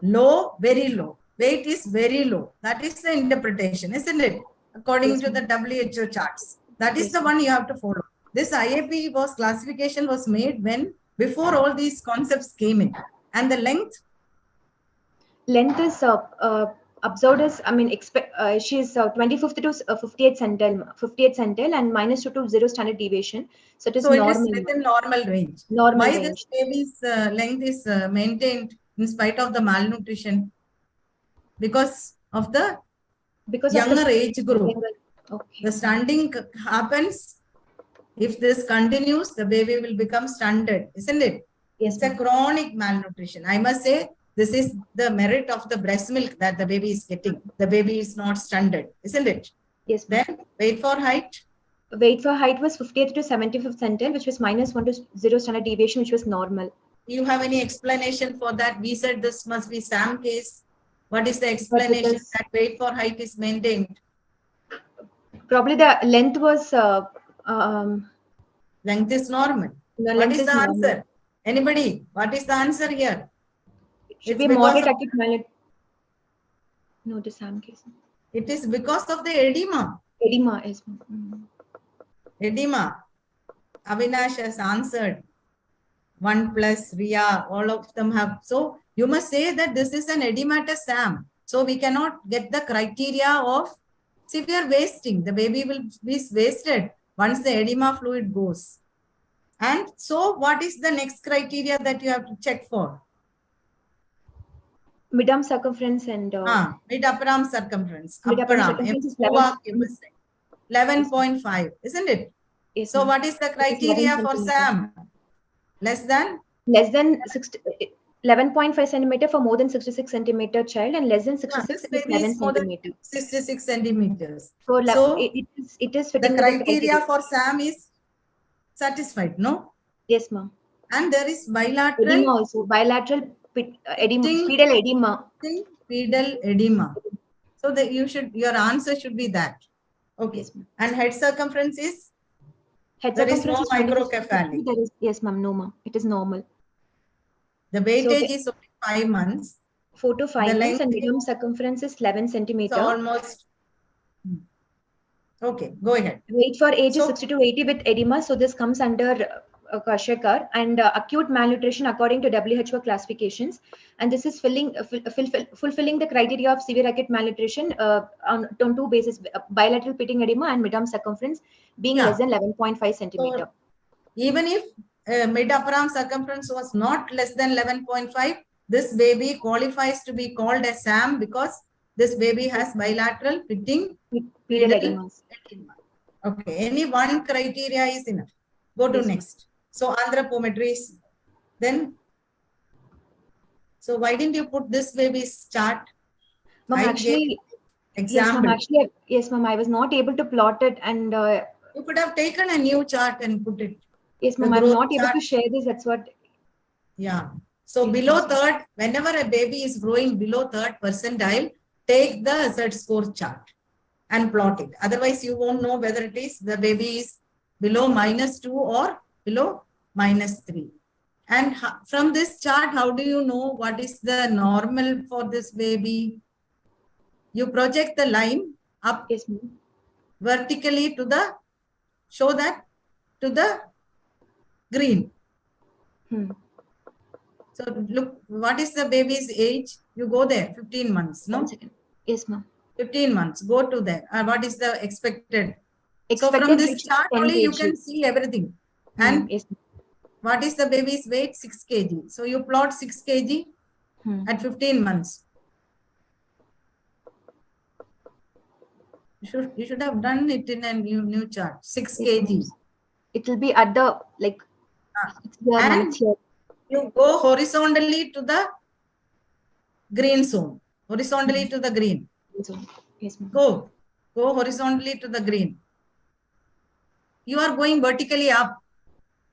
Low, very low. Weight is very low. That is the interpretation, isn't it? According to the WHO charts. That is the one you have to follow. This IAP classification was made when, before all these concepts came in. And the length? Length is observed as, I mean, she is 25th to 58th centile and -2 to 0 standard deviation. So it is normal. It is within normal range. Normal Why range. this baby's length is maintained in spite of the malnutrition? Because of the younger age group. Okay. The standing happens If this continues, the baby will become stunted, isn't it? Yes, it's a chronic malnutrition. I must say, this is the merit of the breast milk that the baby is getting. The baby is not stunted, isn't it? Yes. Then weight for height. Weight for height was 50th to 75th centile, which was -1 to 0 standard deviation, which was normal. You have any explanation for that? We said this must be SAM case. What is the explanation that weight for height is maintained? Probably the length was length is normal. What is the answer? Anybody? What is the answer here? It should be moderate acute malnutrition. No, the SAM case. It is because of the edema. Edema is. Edema. Avinash has answered. 1+, Ria, all of them have. So you must say that this is an edematous SAM. So we cannot get the criteria of severe wasting. The baby will be wasted once the edema fluid goes. And so what is the next criteria that you have to check for? Mid-arm circumference and... mid-upper arm circumference. Mid-upper arm circumference is 11.5, isn't it? Yes, so what is the criteria for SAM? Less than 11.5 centimeter for more than 66 centimeter child, and less than 66 is 11 centimeter. 66 centimeters. So it is the criteria for SAM is satisfied, no? Yes, ma'am. And there is bilateral edema also. Bilateral edema, pedal edema. Pedal edema. So that your answer should be that. Okay. Yes, and head circumference is? There is no microcephalic. Yes, ma'am. No, ma'am. It is normal. The weightage is only 5 months. 4 to 5 months, and medium circumference is 11 centimeter. So almost. Okay, go ahead. Weight for age is 60 to 80 with edema. So this comes under Kwashiorkor, and acute malnutrition according to WHO classifications. And this is fulfilling the criteria of severe acute malnutrition on 2 bases: bilateral pitting edema and mid-arm circumference being less than 11.5 centimeter. So, even if mid-upper arm circumference was not less than 11.5, this baby qualifies to be called a SAM because this baby has bilateral pitting pedal edema. Okay, any one criteria is enough. Go to next. So Anthropometries. Then, so why didn't you put this baby's chart? Ma'am, actually, example. Yes, ma'am, I was not able to plot it, and you could have taken a new chart and put it. Yes, ma'am, I'm not able to share this. That's what. Yeah. So below third, whenever a baby is growing below third percentile, take the Z-score chart and plot it. Otherwise, you won't know whether it is the baby is below -2 or below -3. And from this chart, how do you know what is the normal for this baby? You project the line up vertically to the, show that to the green. So look, what is the baby's age? You go there, 15 months, no? 1 second. Yes, ma'am. 15 months, go to there. What is the expected? So from this chart only you can see everything. And what is the baby's weight? 6 kg. So you plot 6 kg at 15 months. You should have done it in a new chart. 6 kg. It will be at the and you go horizontally to the green zone. Horizontally to the green. Yes, go horizontally to the green. You are going vertically up.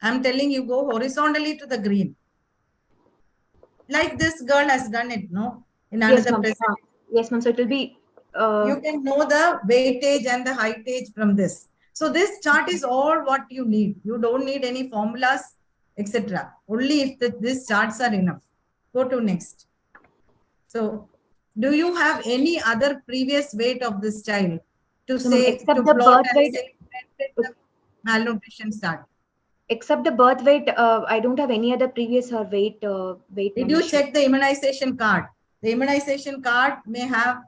I'm telling you, go horizontally to the green. Like this girl has done it, no? In another presentation. Yes, ma'am. So it will be. You can know the weightage and the heightage from this. So this chart is all what you need. You don't need any formulas, etc. Only if these charts are enough. Go to next. So, do you have any other previous weight of this child to say except to the plot birth weight? The malnutrition start? Except the birth weight, I don't have any other previous or weight. Did you check the immunization card? The immunization card may have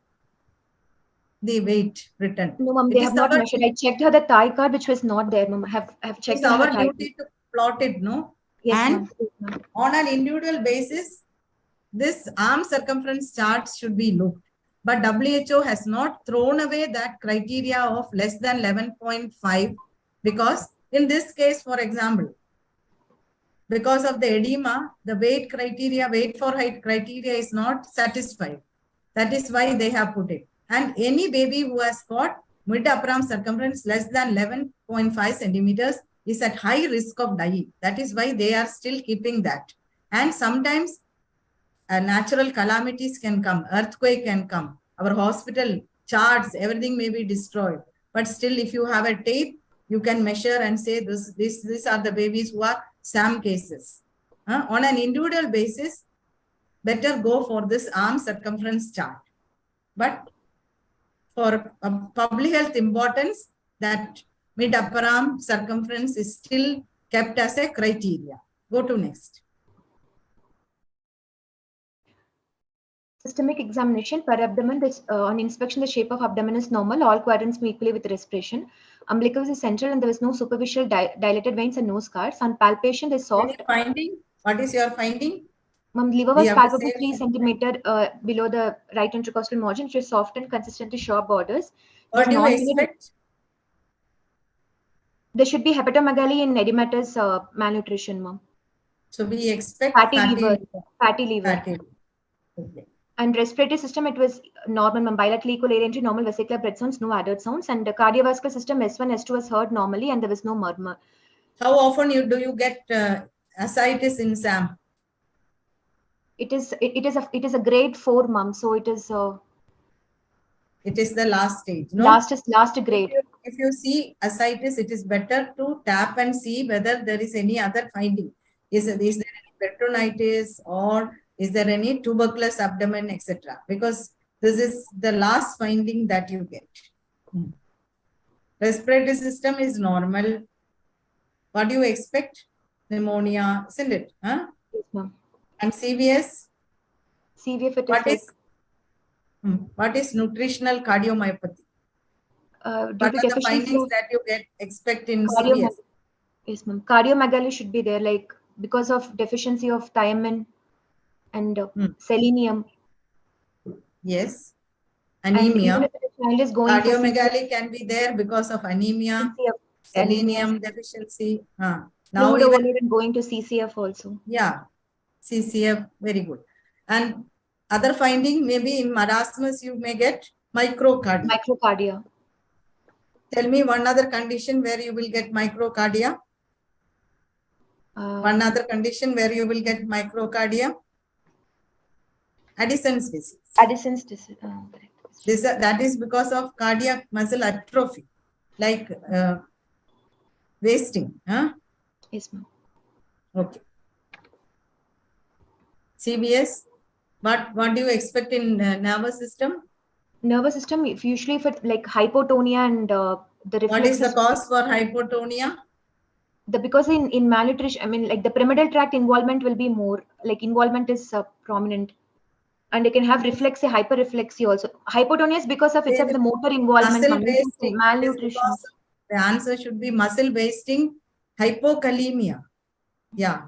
the weight written. No, ma'am, they have not measured. I checked her the thigh card, which was not there, ma'am. I have checked. It's our duty to plot it, no? Yes, and on an individual basis, this arm circumference charts should be looked. But WHO has not thrown away that criteria of less than 11.5 because In this case, for example, because of the edema, the weight criteria, weight for height criteria is not satisfied. That is why they have put it. And any baby who has got mid-upper circumference less than 11.5 centimeters is at high risk of dying. That is why they are still keeping that. And sometimes natural calamities can come, earthquake can come, our hospital charts, everything may be destroyed. But still, if you have a tape, you can measure and say these are the babies who are SAM cases. On an individual basis, better go for this arm circumference chart. But for public health importance, that mid-upper arm circumference is still kept as a criteria. Go to next. Systemic examination per abdomen. On inspection, the shape of abdomen is normal. All quadrants move equally with respiration. Umbilicus is central and there is no superficial dilated veins and no scars. On palpation, the soft. Any finding? What is your finding? Liver was palpable 3 centimeter below the right intercostal margin, which is soft and consistently sharp borders. What do you expect? There should be hepatomegaly in edematous malnutrition, ma'am. So we expect fatty liver. Okay. And respiratory system, it was normal, ma'am. Bilateral equal air entry, normal vesicular breath sounds, no adult sounds. And the cardiovascular system, S1, S2 was heard normally, and there was no murmur. How often do you get ascites in SAM? It is a grade 4, ma'am. So it is. It is the last stage. No? Last grade. If you see ascites, it is better to tap and see whether there is any other finding. Is there any peritonitis or is there any tuberculous abdomen, etc.? Because this is the last finding that you get. Respiratory system is normal. What do you expect? Pneumonia, isn't it? Huh? Yes, ma'am. And CVS? CVF, it is what is nutritional cardiomyopathy? What are the findings that you expect in CVS? Yes, ma'am. Cardiomegaly should be there, like because of deficiency of thiamine and selenium. Yes. Anemia. Cardiomegaly can be there because of anemia, selenium deficiency. Now even going to CCF also. Yeah, CCF, very good. And other finding, maybe in marasmus, you may get microcardia. Microcardia. Tell me one other condition where you will get microcardia. One other condition where you will get microcardia. Addison's disease. Addison's disease. That is because of cardiac muscle atrophy, like wasting. Huh? Yes, ma'am. Okay. CVS, what do you expect in nervous system? Nervous system, usually if it's like hypotonia and the reflex. What is the cause for hypotonia? Because in malnutrition, I mean, like the pyramidal tract involvement will be more, like involvement is prominent. And they can have reflexia, hyperreflexia also. Hypotonia is because of itself the motor involvement. Muscle wasting. Malnutrition. The answer should be muscle wasting, hypokalemia. Yeah.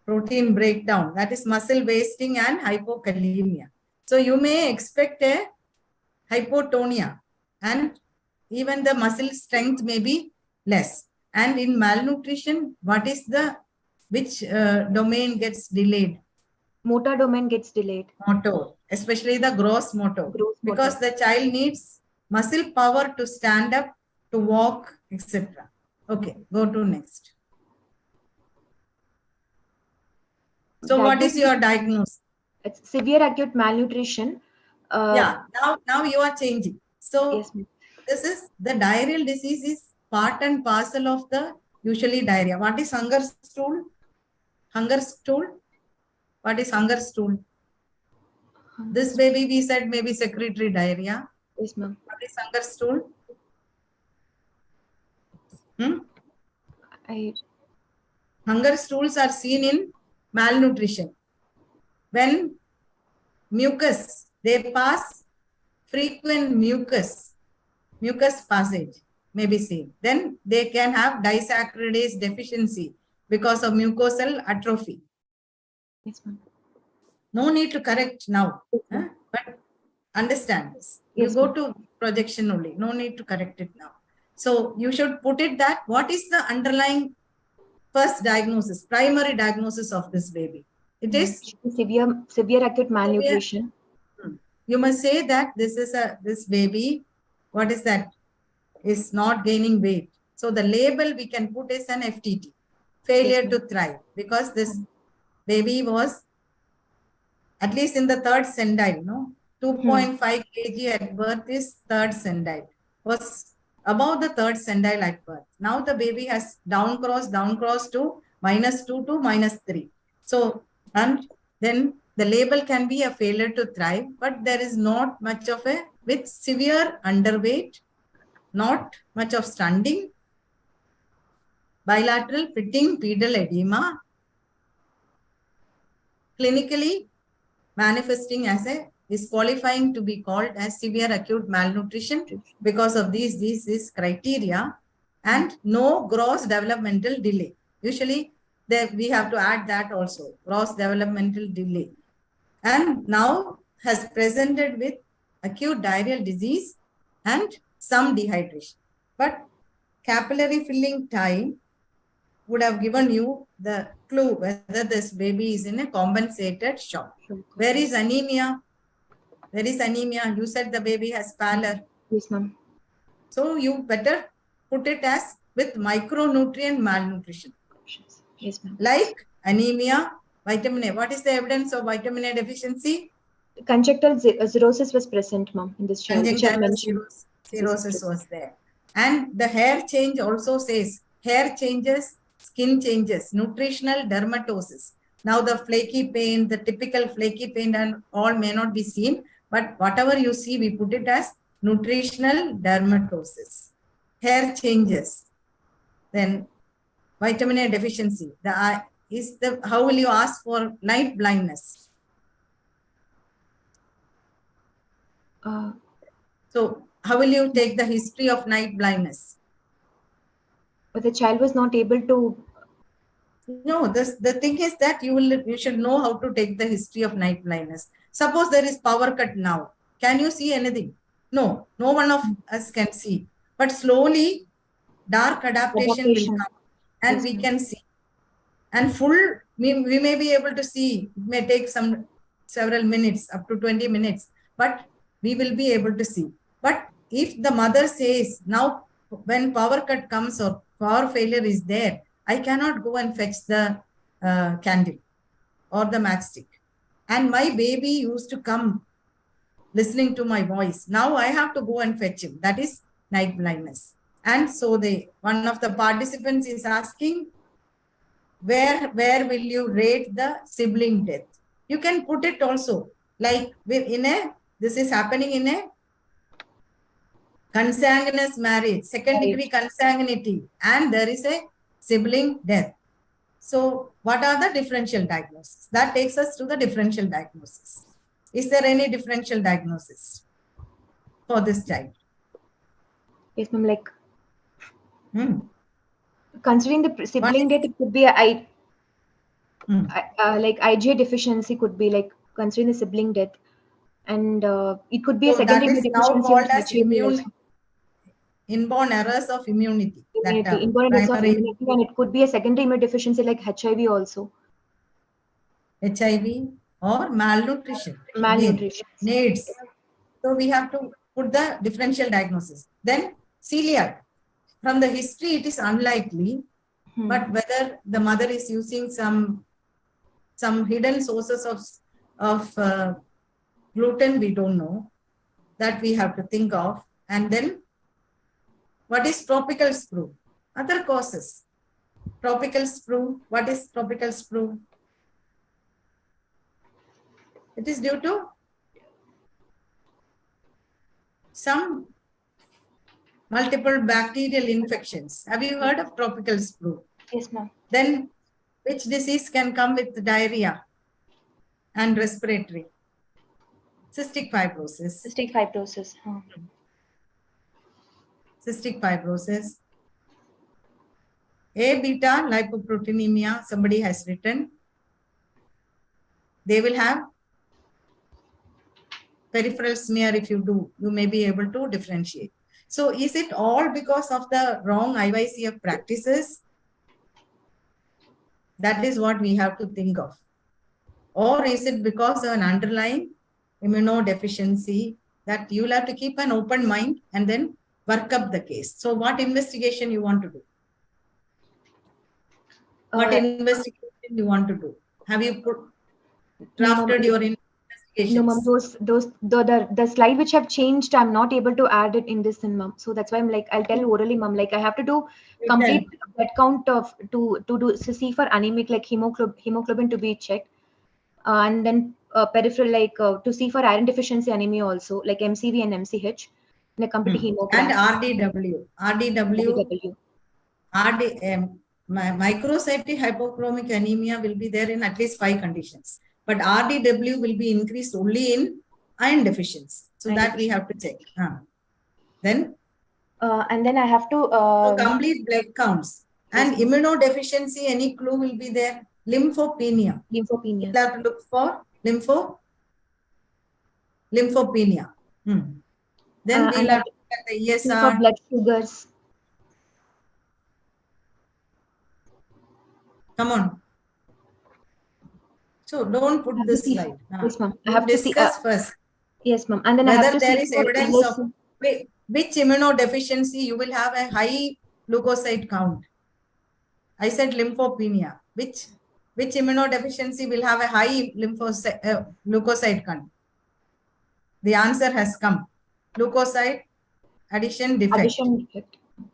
Protein breakdown. That is muscle wasting and hypokalemia. So you may expect a hypotonia and even the muscle strength may be less. And in malnutrition, which domain gets delayed? Motor domain gets delayed. Motor, especially the gross motor. Because the child needs muscle power to stand up, to walk, etc. Okay, go to next. So what is your diagnosis? It's severe acute malnutrition. Yeah, now you are changing. So yes, this is the diarrheal disease is part and parcel of the usually diarrhea. What is hunger stool? Hunger stool? What is hunger stool? This baby we said maybe secretory diarrhea. Yes, ma'am. What is hunger stool? Hunger stools are seen in malnutrition. When mucus, they pass frequent mucus passage may be seen. Then they can have disaccharidase deficiency because of mucosal atrophy. Yes, ma'am. No need to correct now, but understand this. You go to projection only. No need to correct it now. So you should put it that what is the underlying first diagnosis, primary diagnosis of this baby? It is severe acute malnutrition. You must say that this baby, what is that? Is not gaining weight. So the label we can put is an FTT, failure to thrive, because this baby was at least in the third centile, no? 2.5 kg at birth is third centile, was above the third centile at birth. Now the baby has down crossed to -2 to -3. So, and then the label can be a failure to thrive, but there is not much of a, with severe underweight, not much of stunting, bilateral pitting pedal edema, clinically manifesting as is qualifying to be called as severe acute malnutrition because of these criteria, and no gross developmental delay. Usually we have to add that also, gross developmental delay. And now has presented with acute diarrheal disease and some dehydration. But capillary filling time would have given you the clue whether this baby is in a compensated shock. Where is anemia? There is anemia. You said the baby has pallor. Yes, ma'am. So you better put it as with micronutrient malnutrition. Yes, ma'am. Like anemia, vitamin A. What is the evidence of vitamin A deficiency? Conjunctival cirrhosis was present, ma'am, in this child. Conjunctival cirrhosis was there. And the hair change also says hair changes, skin changes, nutritional dermatosis. Now the flaky pain, the typical flaky pain and all may not be seen, but whatever you see, we put it as nutritional dermatosis. Hair changes. Then vitamin A deficiency. How will you ask for night blindness? So how will you take the history of night blindness? But the child was not able to. No, the thing is that you should know how to take the history of night blindness. Suppose there is power cut now. Can you see anything? No, no one of us can see. But slowly, dark adaptation will come and we can see. And we may be able to see. It may take several minutes, up to 20 minutes, but we will be able to see. But if the mother says, now when power cut comes or power failure is there, I cannot go and fetch the candle or the matchstick. And my baby used to come listening to my voice. Now I have to go and fetch him. That is night blindness. And so one of the participants is asking, where will you rate the sibling death? You can put it also like this is happening in a consanguineous marriage, second degree consanguinity, and there is a sibling death. So what are the differential diagnoses? That takes us to the differential diagnosis. Is there any differential diagnosis for this child? Yes, ma'am. Like considering the sibling death, it could be like IgA deficiency could be like considering the sibling death, and it could be a secondary deficiency as inborn errors of immunity. Inborn errors of immunity, and it could be a secondary immune deficiency like HIV also. HIV or malnutrition. Malnutrition. NAIDS. So we have to put the differential diagnosis. Then celiac. From the history, it is unlikely, but whether the mother is using some hidden sources of gluten, we don't know. That we have to think of. And then what is tropical sprue? Other causes. Tropical sprue. What is tropical sprue? It is due to some multiple bacterial infections. Have you heard of tropical sprue? Yes, ma'am. Then which disease can come with diarrhea and respiratory? Cystic fibrosis. Cystic fibrosis. Cystic fibrosis. A-beta lipoproteinemia, somebody has written. They will have peripheral smear. If you do, you may be able to differentiate. So is it all because of the wrong IYCF practices? That is what we have to think of. Or is it because of an underlying immunodeficiency that you'll have to keep an open mind and then work up the case? So what investigation you want to do? What investigation you want to do? Have you drafted your investigations? No, ma'am, the slide which have changed, I'm not able to add it in this, ma'am. So that's why I'm like, I'll tell you orally, ma'am. Like I have to do complete blood count of to see for anemic, like hemoglobin to be checked, and then peripheral, like to see for iron deficiency anemia also, like MCV and MCH, and a complete hemogram. And RDW. Microcytic hypochromic anemia will be there in at least 5 conditions, but RDW will be increased only in iron deficiency. So that we have to check. Then and then I have to so complete blood counts and immunodeficiency. Any clue will be there? Lymphopenia. You have to look for lymphopenia. Then we'll have to look at the ESR. For blood sugars. Come on. So don't put this slide. Yes, ma'am. I have to discuss first. Yes, ma'am. And then whether I have to there is evidence of which immunodeficiency you will have a high leukocyte count. I said lymphopenia. Which immunodeficiency will have a high leukocyte count? The answer has come. Leukocyte addition defect.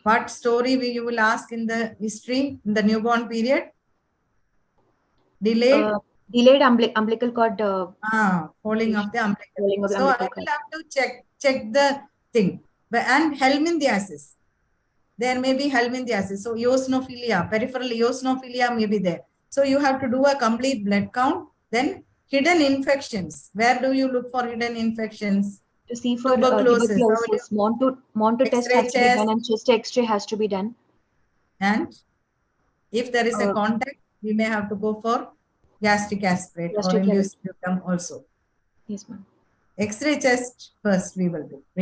What story you will ask in the history in the newborn period? Delayed umbilical cord. Falling of the umbilical. So I will have to check the thing. And helminthiasis. There may be helminthiasis. So eosinophilia, peripheral eosinophilia may be there. So you have to do a complete blood count. Then hidden infections. Where do you look for hidden infections? To see for tuberculosis. Monto test has to be done and chest X-ray has to be done. And if there is a contact, we may have to go for gastric aspirate or induced sputum also. Yes, ma'am. X-ray chest first we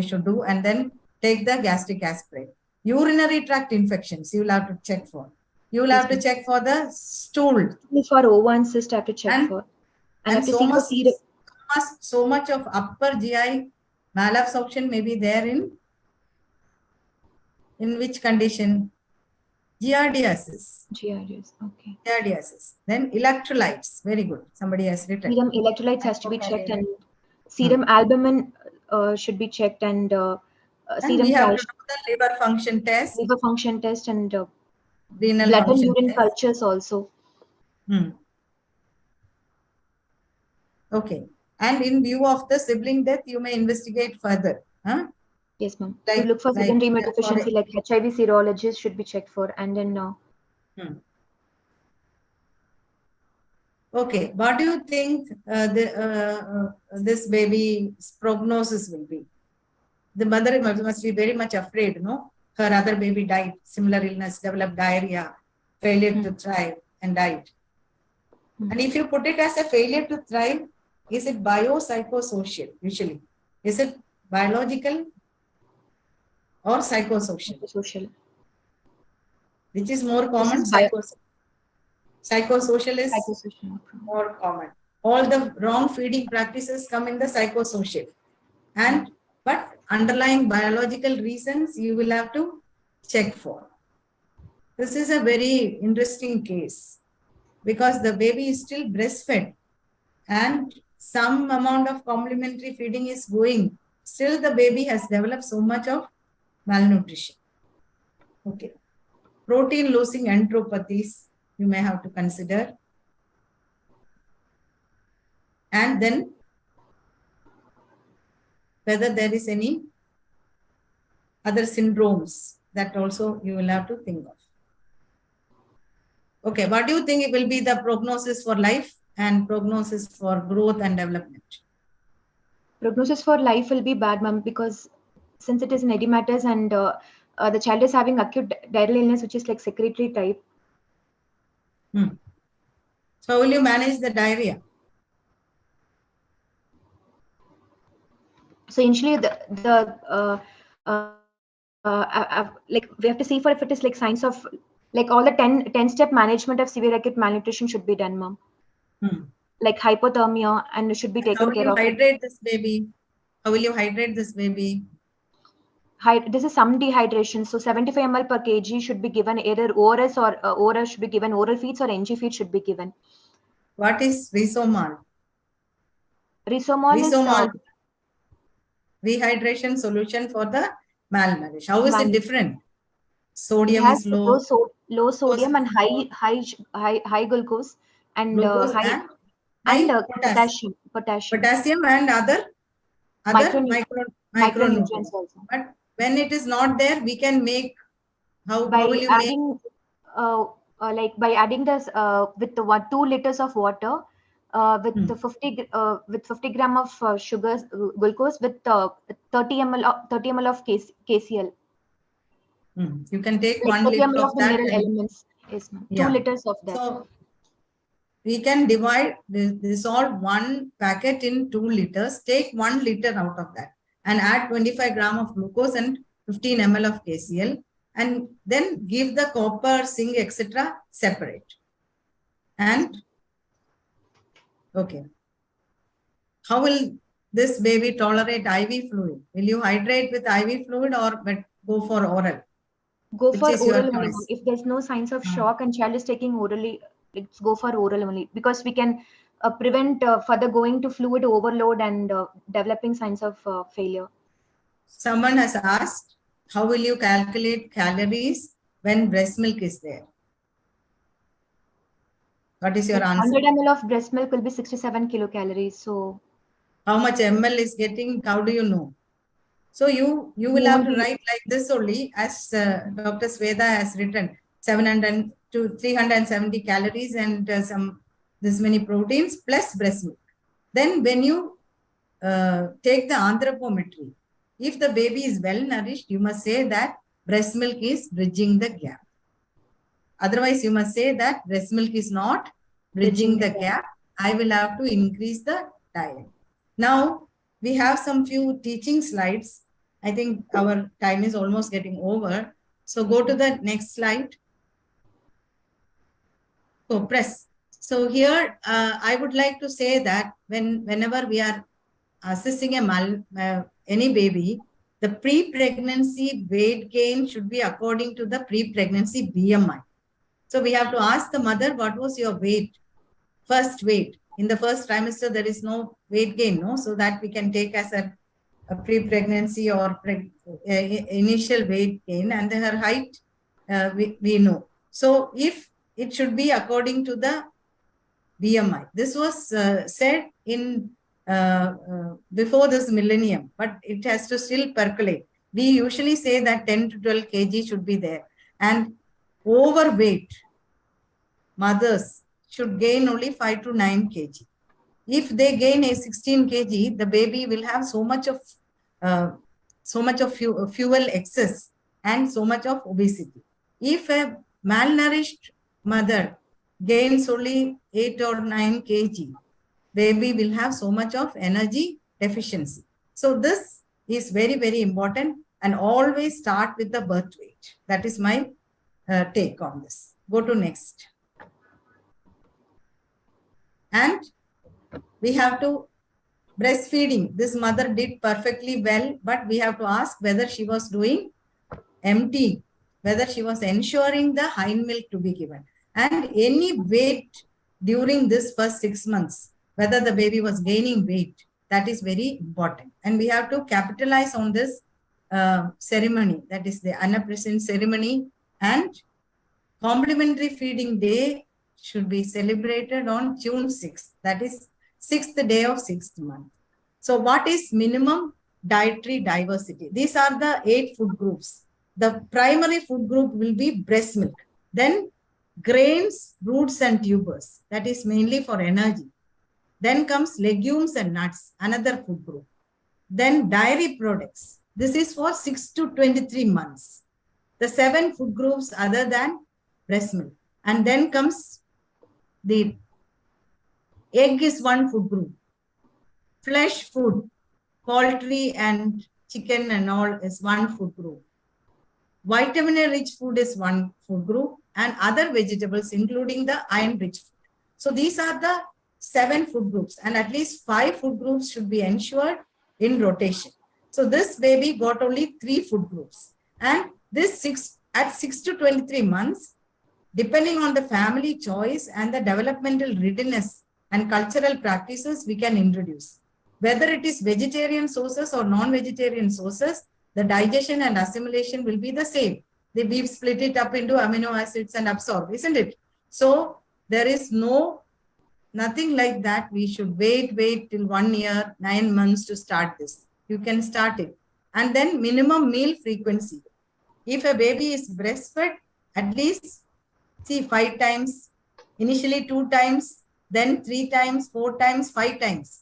should do, and then take the gastric aspirate. Urinary tract infections you will have to check for. You will have to check for the stool. For O1 cyst I have to check for. And so much of upper GI malabsorption may be there in which condition? Giardiasis. Okay. Giardiasis. Then electrolytes. Very good. Somebody has written. Serum electrolytes has to be checked, and serum albumin should be checked, and serum we have to do the liver function test. Liver function test and renal blood and urine cultures also. Okay. And in view of the sibling death, you may investigate further. Yes, ma'am. To look for secondary immunodeficiency, like HIV serologist should be checked for, and then. Okay. What do you think this baby's prognosis will be? The mother must be very much afraid, no? Her other baby died, similar illness, developed diarrhea, failure to thrive, and died. And if you put it as a failure to thrive, is it biopsychosocial usually? Is it biological or psychosocial? Which is more common? Psychosocial is more common. All the wrong feeding practices come in the psychosocial. But underlying biological reasons you will have to check for. This is a very interesting case because the baby is still breastfed and some amount of complementary feeding is going. Still the baby has developed so much of malnutrition. Okay. Protein losing enteropathies you may have to consider. And then whether there is any other syndromes that also you will have to think of. Okay, what do you think it will be the prognosis for life and prognosis for growth and development? Prognosis for life will be bad, ma'am, because since it is an edematous and the child is having acute diarrheal illness, which is like secretory type. So how will you manage the diarrhea? So initially the like we have to see for if it is like signs of like all the 10-step management of severe acute malnutrition should be done, ma'am. Like hypothermia, and it should be taken care of. How will you hydrate this baby? How will you hydrate this baby? This is some dehydration. So 75 ml per kg should be given either ORS or ORS should be given, oral feeds or NG feed should be given. What is Risomol? Risomol is rehydration solution for the malnourished. How is it different? Sodium is low. Low sodium and high glucose and high potassium. Potassium and other micronutrients also. But when it is not there, we can make how will you adding like by adding this with the 2 liters of water with the 50 gram of sugars glucose with 30 ml of KCl. You can take like 1 liter of the mineral elements. Yes, 2 liters of that. So we can divide dissolve 1 packet in 2 liters. Take 1 liter out of that and add 25 gram of glucose and 15 ml of KCl, and then give the copper, zinc, etc. separate. And okay, how will this baby tolerate IV fluid? Will you hydrate with IV fluid or go for oral? Go for oral only. If there's no signs of shock and child is taking orally, let's go for oral only, because we can prevent further going to fluid overload and developing signs of failure. Someone has asked, how will you calculate calories when breast milk is there? What is your answer? 100 ml of breast milk will be 67 kilocalories. So how much ml is getting? How do you know? So you will have to write like this only, as Dr. Shwetha has written, 700 to 370 calories and this many proteins plus breast milk. Then when you take the anthropometry, if the baby is well nourished, you must say that breast milk is bridging the gap. Otherwise, you must say that breast milk is not bridging the gap. I will have to increase the diet. Now, we have some few teaching slides. I think our time is almost getting over. So go to the next slide. So press. So here, I would like to say that whenever we are assessing any baby, the pre-pregnancy weight gain should be according to the pre-pregnancy BMI. So we have to ask the mother, what was your weight? First weight. In the first trimester, there is no weight gain, no? So that we can take as a pre-pregnancy or initial weight gain, and then her height, we know. So if it should be according to the BMI. This was said in before this millennium, but it has to still percolate. We usually say that 10 to 12 kg should be there, and overweight mothers should gain only 5 to 9 kg. If they gain a 16 kg, the baby will have so much of fuel excess and so much of obesity. If a malnourished mother gains only 8 or 9 kg, baby will have so much of energy deficiency. So this is very, very important, and always start with the birth weight. That is my take on this. Go to next. And we have to breastfeeding. This mother did perfectly well, but we have to ask whether she was doing empty, whether she was ensuring the hind milk to be given. And any weight during this first 6 months, whether the baby was gaining weight, that is very important. And we have to capitalize on this ceremony, that is the Annapresent ceremony, and complementary feeding day should be celebrated on June 6th. That is 6th day of 6th month. So what is minimum dietary diversity? These are the 8 food groups. The primary food group will be breast milk. Then grains, roots and tubers. That is mainly for energy. Then comes legumes and nuts, another food group. Then dairy products. This is for 6 to 23 months. The 7 food groups other than breast milk. And then comes the egg is one food group. Flesh food, poultry and chicken and all is one food group. Vitamin-rich food is one food group, and other vegetables, including the iron-rich food. So these are the 7 food groups, and at least 5 food groups should be ensured in rotation. So this baby got only 3 food groups, and this at 6 to 23 months, depending on the family choice and the developmental readiness and cultural practices, we can introduce. Whether it is vegetarian sources or non-vegetarian sources, the digestion and assimilation will be the same. We've split it up into amino acids and absorb, isn't it? So there is nothing like that. We should wait till 1 year, 9 months to start this. You can start it. And then minimum meal frequency. If a baby is breastfed, at least 5 times, initially 2 times, then 3 times, 4 times, 5 times.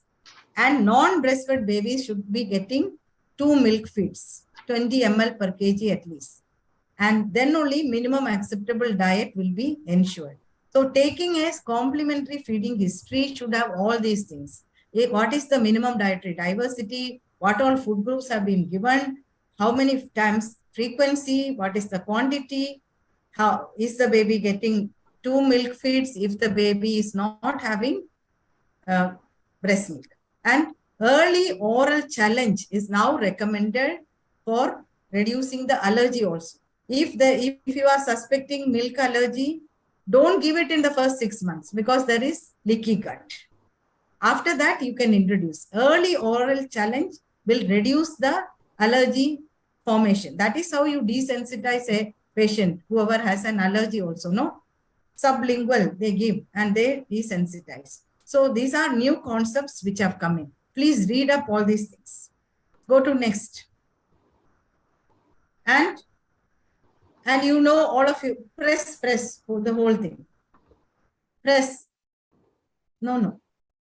And non-breastfed babies should be getting 2 milk feeds, 20 ml per kg at least. And then only minimum acceptable diet will be ensured. So taking a complementary feeding history should have all these things. What is the minimum dietary diversity? What all food groups have been given? How many times frequency? What is the quantity? How is the baby getting 2 milk feeds if the baby is not having breast milk? And early oral challenge is now recommended for reducing the allergy also. If you are suspecting milk allergy, don't give it in the first 6 months because there is leaky gut. After that, you can introduce. Early oral challenge will reduce the allergy formation. That is how you desensitize a patient, whoever has an allergy also, no? Sublingual, they give and they desensitize. So these are new concepts which have come in. Please read up all these things. Go to next. And you know, all of you, press for the whole thing. Press. No.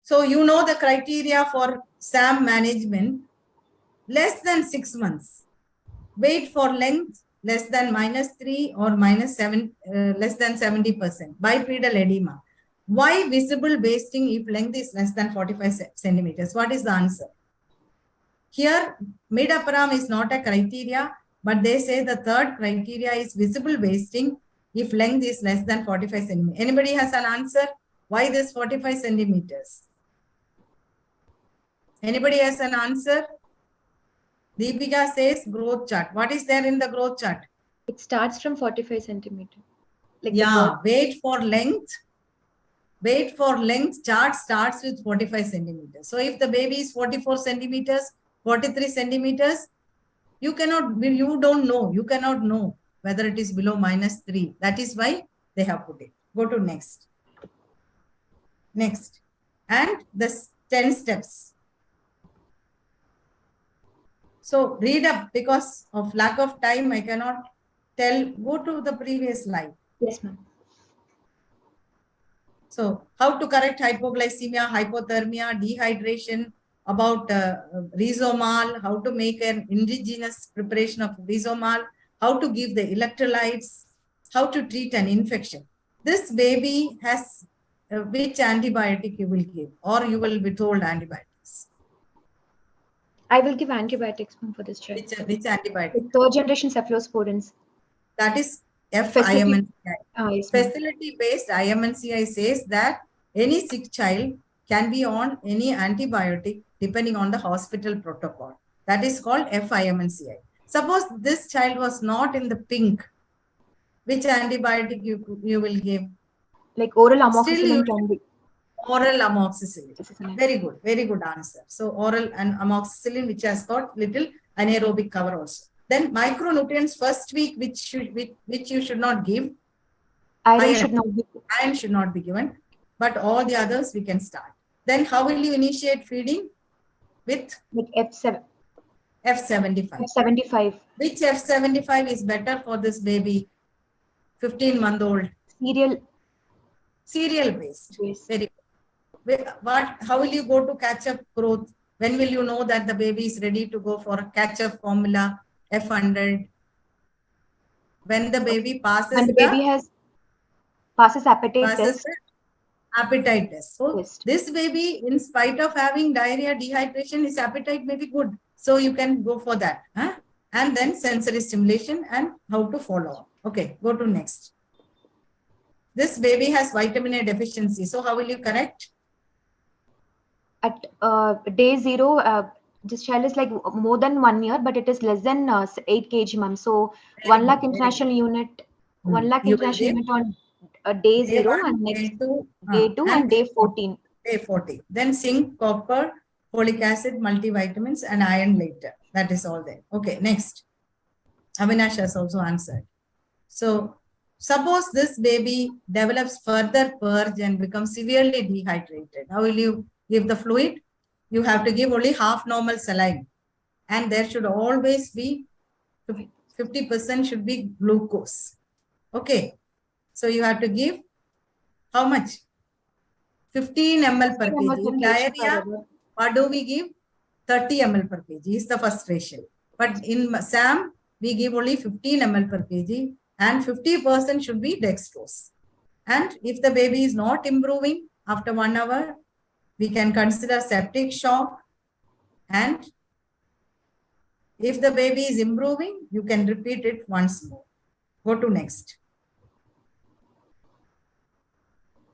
So you know the criteria for SAM management, less than 6 months. Weight for length, less than -3 or -7, less than 70%. Bipedal edema. Why visible wasting if length is less than 45 centimeters? What is the answer? Here, mid-upper arm is not a criteria, but they say the third criteria is visible wasting if length is less than 45 centimeters. Anybody has an answer? Why this 45 centimeters? Anybody has an answer? Deepika says growth chart. What is there in the growth chart? It starts from 45 centimeters. Like weight for length. Weight for length chart starts with 45 centimeters. So if the baby is 44 centimeters, 43 centimeters, you don't know. You cannot know whether it is below -3. That is why they have put it. Go to next. Next. And the 10 steps. So read up because of lack of time. I cannot tell. Go to the previous slide. Yes, ma'am. So how to correct hypoglycemia, hypothermia, dehydration, about Rizomal, how to make an indigenous preparation of Rizomal, how to give the electrolytes, how to treat an infection. This baby has which antibiotic you will give, or you will be told antibiotics? I will give antibiotics for this child. Which antibiotic? Third generation cephalosporins. That is FIMNCI. Yes, Facility-based IMNCI says that any sick child can be on any antibiotic depending on the hospital protocol. That is called FIMNCI. Suppose this child was not in the pink, which antibiotic you will give? Like oral amoxicillin can be. Oral amoxicillin. Very good answer. So oral and amoxicillin, which has got little anaerobic cover also. Then micronutrients first week, which you should not give. Iron should not be given, but all the others we can start. Then how will you initiate feeding? With F75. F75. Which F75 is better for this baby? 15-month-old. Cereal based. Yes. Very good. How will you go to catch-up growth? When will you know that the baby is ready to go for a catch-up formula? F100. When the baby passes passes appetite test. Appetite test. So this baby, in spite of having diarrhea, dehydration, his appetite may be good. So you can go for that. Huh? and then sensory stimulation and how to follow up. Okay, go to next. This baby has vitamin A deficiency. So how will you correct? At day 0, this child is like more than 1 year, but it is less than 8 kg, ma'am. So 1 lakh international unit, 1 lakh You will international give unit on day 0 1, and next day 2 and day 14. Day 40. Then zinc, copper, folic acid, multivitamins, and iron later. That is all there. Okay, next. Avinash has also answered. So suppose this baby develops further purge and becomes severely dehydrated. How will you give the fluid? You have to give only half normal saline. And there should always be 50% should be glucose. Okay. So you have to give how much? 15 ml per kg. In diarrhea, what do we give? 30 ml per kg is the first ratio. But in SAM, we give only 15 ml per kg and 50% should be dextrose. And if the baby is not improving after 1 hour, we can consider septic shock. And if the baby is improving, you can repeat it once more. Go to next.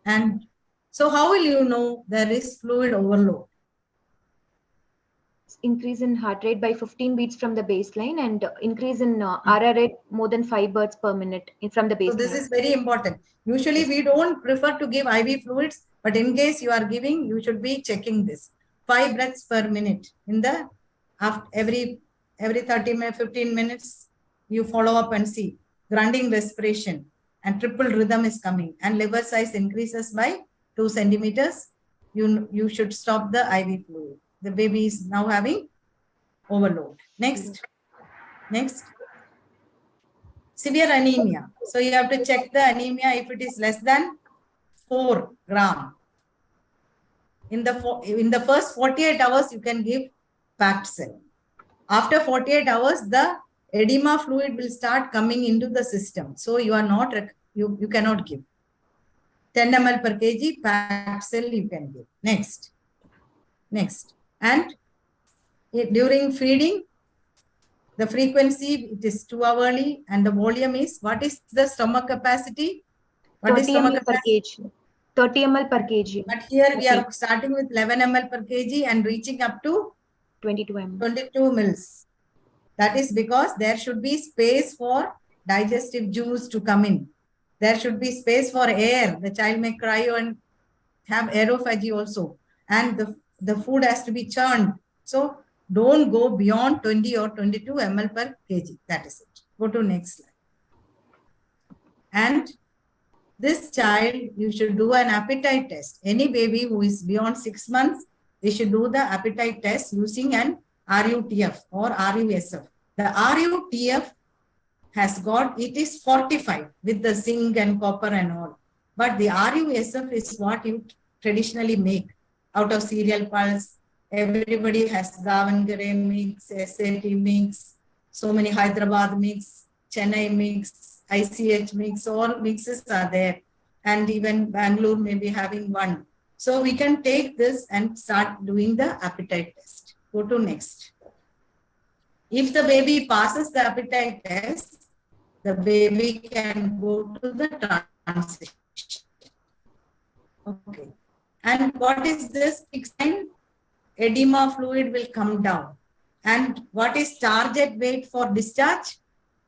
And so how will you know there is fluid overload? Increase in heart rate by 15 beats from the baseline and increase in RR rate more than 5 beats per minute from the baseline. So this is very important. Usually we don't prefer to give IV fluids, but in case you are giving, you should be checking this. 5 breaths per minute. In the after every 30 minutes, 15 minutes, you follow up and see grunting respiration and triple rhythm is coming and liver size increases by 2 centimeters. You should stop the IV fluid. The baby is now having overload. Next. Severe anemia. So you have to check the anemia if it is less than 4 gram. In the first 48 hours, you can give packed cell. After 48 hours, the edema fluid will start coming into the system. So you are not, you cannot give. 10 ml per kg, packed cell you can give. Next. And during feeding, the frequency, it is 2 hourly and the volume is, what is the stomach capacity? 30 ml per kg. 30 ml per kg. But here we are starting with 11 ml per kg and reaching up to 22 ml. 22 mils. That is because there should be space for digestive juice to come in. There should be space for air. The child may cry and have aerophagy also. And the food has to be churned. So don't go beyond 20 or 22 ml per kg. That is it. Go to next slide. And this child, you should do an appetite test. Any baby who is beyond 6 months, they should do the appetite test using an RUTF or RUSF. The RUTF has got, it is fortified with the zinc and copper and all. But the RUSF is what you traditionally make out of cereal pulse. Everybody has Davangere mix, SAT mix, so many Hyderabad mix, Chennai mix, ICH mix, all mixes are there. And even Bengaluru may be having one. So we can take this and start doing the appetite test. Go to next. If the baby passes the appetite test, the baby can go to the transition. Okay. And what is this fixed sign? Edema fluid will come down. And what is target weight for discharge?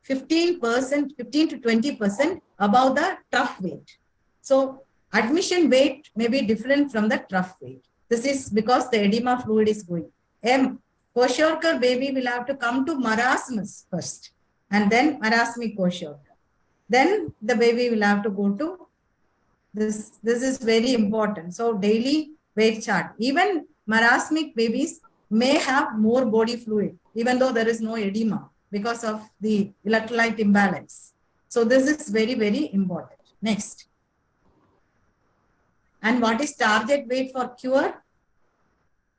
15%, 15 to 20% above the trough weight. So admission weight may be different from the trough weight. This is because the edema fluid is going. Kwashiorkor baby will have to come to marasmus first and then marasmic kwashiorkor. Then the baby will have to go to this. This is very important. So daily weight chart. Even marasmic babies may have more body fluid, even though there is no edema because of the electrolyte imbalance. So this is very, very important. Next. And what is target weight for cure?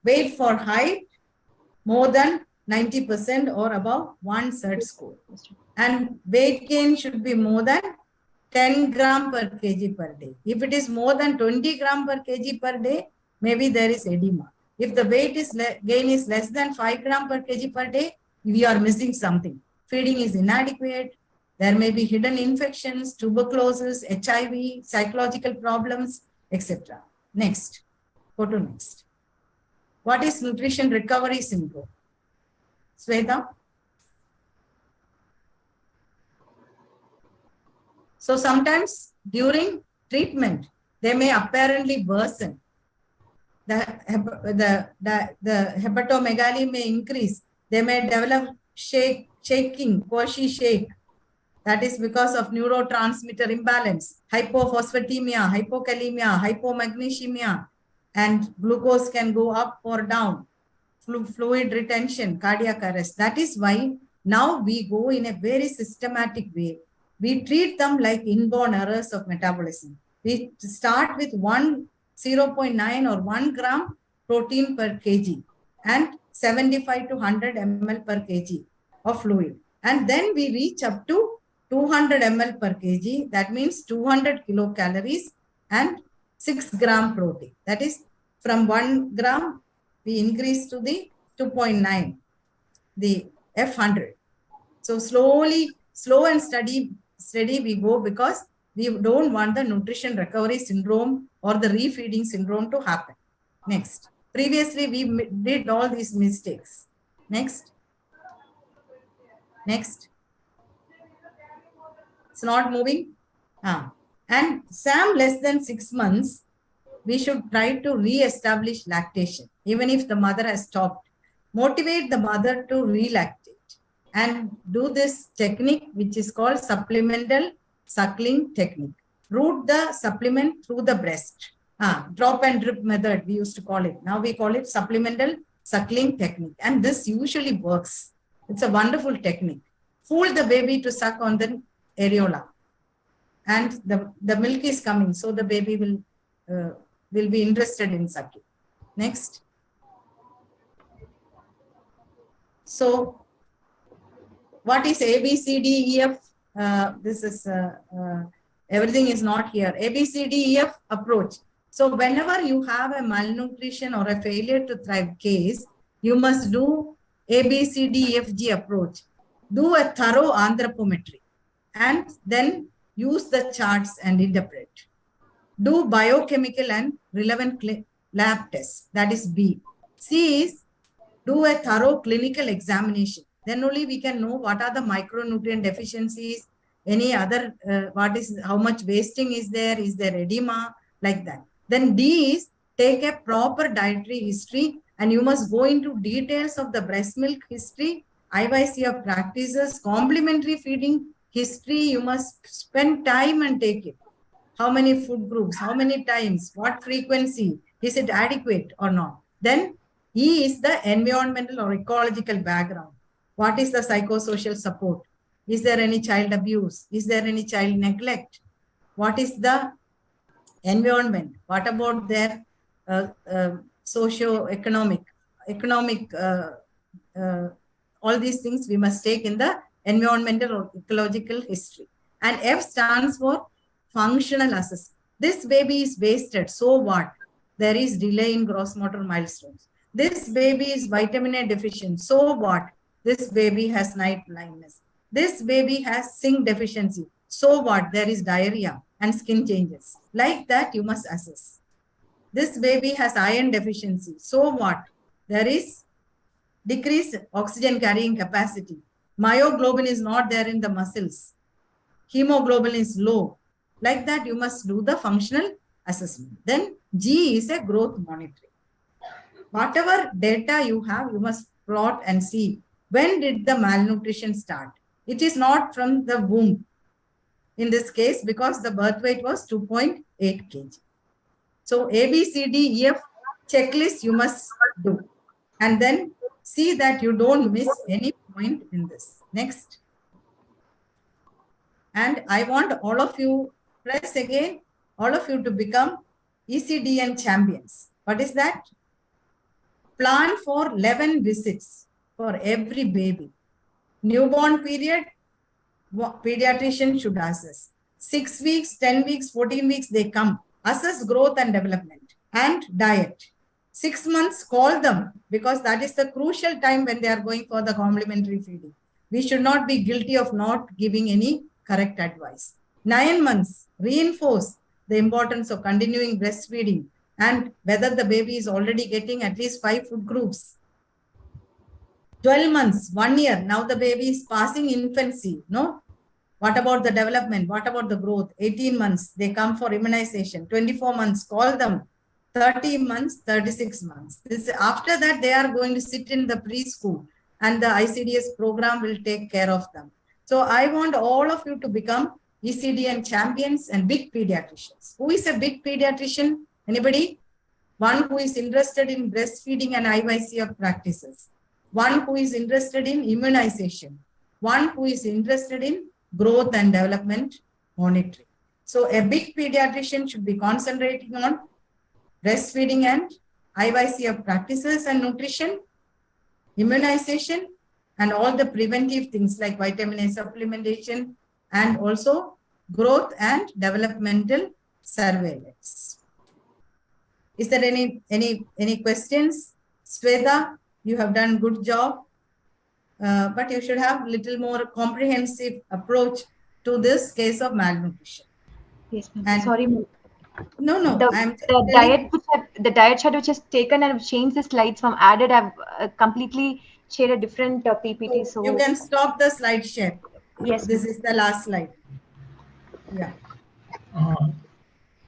Weight for height more than 90% or above 1/3 score. And weight gain should be more than 10 gram per kg per day. If it is more than 20 gram per kg per day, maybe there is edema. If the weight is gain is less than 5 gram per kg per day, we are missing something. Feeding is inadequate. There may be hidden infections, tuberculosis, HIV, psychological problems, etc. Next. Go to next. What is nutrition recovery syndrome? Shwetha? So sometimes during treatment, they may apparently worsen. The hepatomegaly may increase. They may develop shaking, quasi shake. That is because of neurotransmitter imbalance, hypophosphatemia, hypokalemia, hypomagnesemia, and glucose can go up or down, fluid retention, cardiac arrest. That is why now we go in a very systematic way. We treat them like inborn errors of metabolism. We start with 0.9 or 1 gram protein per kg and 75 to 100 ml per kg of fluid. And then we reach up to 200 ml per kg. That means 200 kilocalories and 6 gram protein. That is from 1 gram, we increase to the 2.9, the F100. So slow and steady we go, because we don't want the nutrition recovery syndrome or the refeeding syndrome to happen. Next. Previously, we did all these mistakes. Next. Next. It's not moving. And SAM less than 6 months, we should try to re-establish lactation, even if the mother has stopped. Motivate the mother to relactate and do this technique, which is called supplemental suckling technique. Route the supplement through the breast. Drop and drip method, we used to call it. Now we call it supplemental suckling technique. And this usually works. It's a wonderful technique. Fool the baby to suck on the areola. And the milk is coming, so the baby will be interested in sucking. Next. So, what is A, B, C, D, E, F? This is, everything is not here. A, B, C, D, E, F approach. So, whenever you have a malnutrition or a failure to thrive case, you must do A, B, C, D, E, F, G approach. Do a thorough anthropometric and then use the charts and interpret. Do biochemical and relevant lab tests. That is B. C is do a thorough clinical examination. Then only we can know what are the micronutrient deficiencies, any other, how much wasting is there edema, like that. Then D is take a proper dietary history, and you must go into details of the breast milk history, IYCF practices, complementary feeding history. You must spend time and take it. How many food groups, how many times, what frequency, is it adequate or not? Then E is the environmental or ecological background. What is the psychosocial support? Is there any child abuse? Is there any child neglect? What is the environment? What about their socioeconomic, all these things we must take in the environmental or ecological history. And F stands for functional assessment. This baby is wasted, so what? There is delay in gross motor milestones. This baby is vitamin A deficient, so what? This baby has night blindness. This baby has zinc deficiency, so what? There is diarrhea and skin changes. Like that, you must assess. This baby has iron deficiency, so what? There is decreased oxygen carrying capacity. Myoglobin is not there in the muscles. Hemoglobin is low. Like that, you must do the functional assessment. Then G is a growth monitoring. Whatever data you have, you must plot and see when did the malnutrition start. It is not from the womb in this case, because the birth weight was 2.8 kg. So A, B, C, D, E, F checklist you must do. And then see that you don't miss any point in this. Next. And I want all of you, press again, all of you to become ECDN champions. What is that? Plan for 11 visits for every baby. Newborn period, pediatrician should assess. 6 weeks, 10 weeks, 14 weeks, they come. Assess growth and development and diet. 6 months, call them, because that is the crucial time when they are going for the complementary feeding. We should not be guilty of not giving any correct advice. 9 months, reinforce the importance of continuing breastfeeding and whether the baby is already getting at least 5 food groups. 12 months, 1 year, now the baby is passing infancy, no? What about the development? What about the growth? 18 months, they come for immunization. 24 months, call them. 30 months, 36 months. After that, they are going to sit in the preschool and the ICDS program will take care of them. So I want all of you to become ECDN champions and big pediatricians. Who is a big pediatrician? Anybody? One who is interested in breastfeeding and IYCF practices. One who is interested in immunization. One who is interested in growth and development monitoring. So a big pediatrician should be concentrating on breastfeeding and IYCF practices and nutrition, immunization, and all the preventive things like vitamin A supplementation, and also growth and developmental surveillance. Is there any questions? Shwetha, you have done good job, but you should have little more comprehensive approach to this case of malnutrition. Yes, ma'am. Sorry, ma'am. No. The diet chart which has taken and changed the slides from added, I've completely shared a different PPT. So you can stop the slide share. Yes. This is the last slide. Yeah.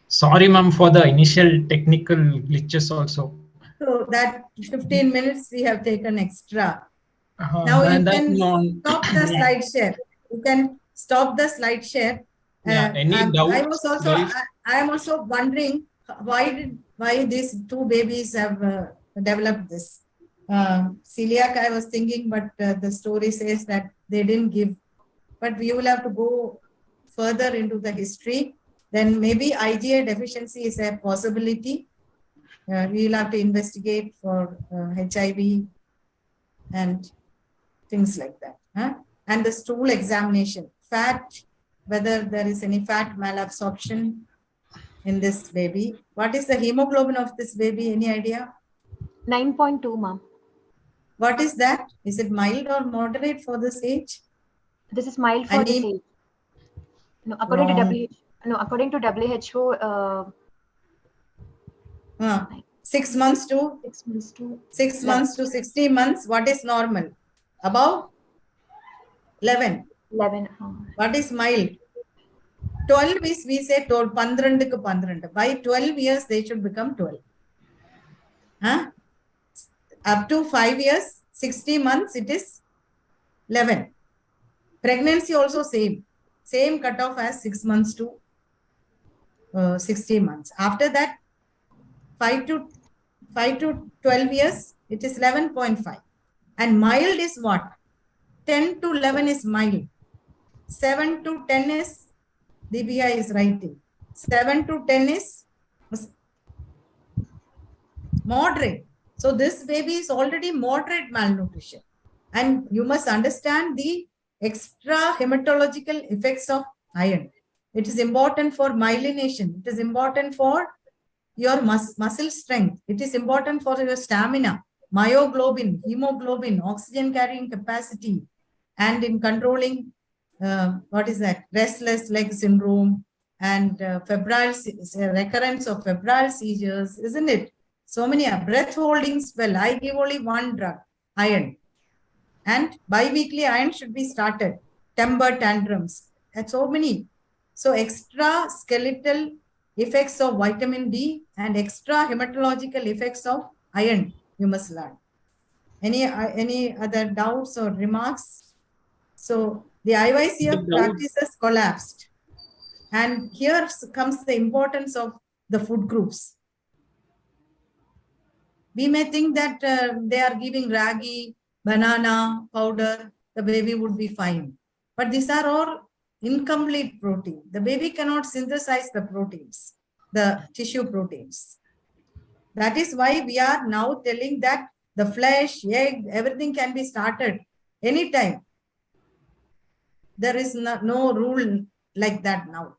Sorry, ma'am, for the initial technical glitches also. So that 15 minutes we have taken extra. Now you can stop the slide share. You can stop the slide share. Any doubts? I am also wondering why these two babies have developed this. Celiac, I was thinking, but the story says that they didn't give. But we will have to go further into the history. Then maybe IgA deficiency is a possibility. We will have to investigate for HIV and things like that. And the stool examination, fat, whether there is any fat malabsorption in this baby. What is the hemoglobin of this baby? Any idea? 9.2, ma'am. What is that? Is it mild or moderate for this age? This is mild for this age. No, according to WHO. 6 months to 6 months to 60 months. What is normal? Above 11. 11. What is mild? 12 is, we say 12. By 12 years, they should become 12. Up to 5 years, 60 months, it is 11. Pregnancy also same. Same cutoff as 6 months to 60 months. After that, 5 to 12 years, it is 11.5. And mild is what? 10 to 11 is mild. 7 to 10 is, DBI is writing. 7 to 10 is moderate. So this baby is already moderate malnutrition. And you must understand the extra hematological effects of iron. It is important for myelination. It is important for your muscle strength. It is important for your stamina, myoglobin, hemoglobin, oxygen carrying capacity, and in controlling restless leg syndrome and recurrence of febrile seizures, isn't it? So many breath holding spell. I give only one drug, iron. And bi-weekly iron should be started. Temper tantrums. And so many. So extra skeletal effects of vitamin D and extra hematological effects of iron, you must learn. Any other doubts or remarks? So the IYCF practices collapsed. And here comes the importance of the food groups. We may think that they are giving ragi, banana, powder, the baby would be fine. But these are all incomplete protein. The baby cannot synthesize the proteins, the tissue proteins. That is why we are now telling that the flesh, egg, everything can be started anytime. There is no rule like that now.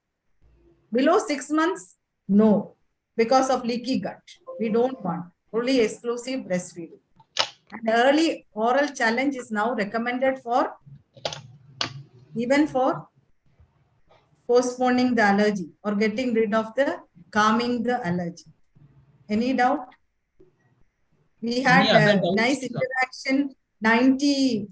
Below 6 months, no, because of leaky gut. We don't want. only exclusive breastfeeding. And early oral challenge is now recommended for even for postponing the allergy or getting rid of the calming the allergy. Any doubt? We had Any other doubts, nice interaction. 90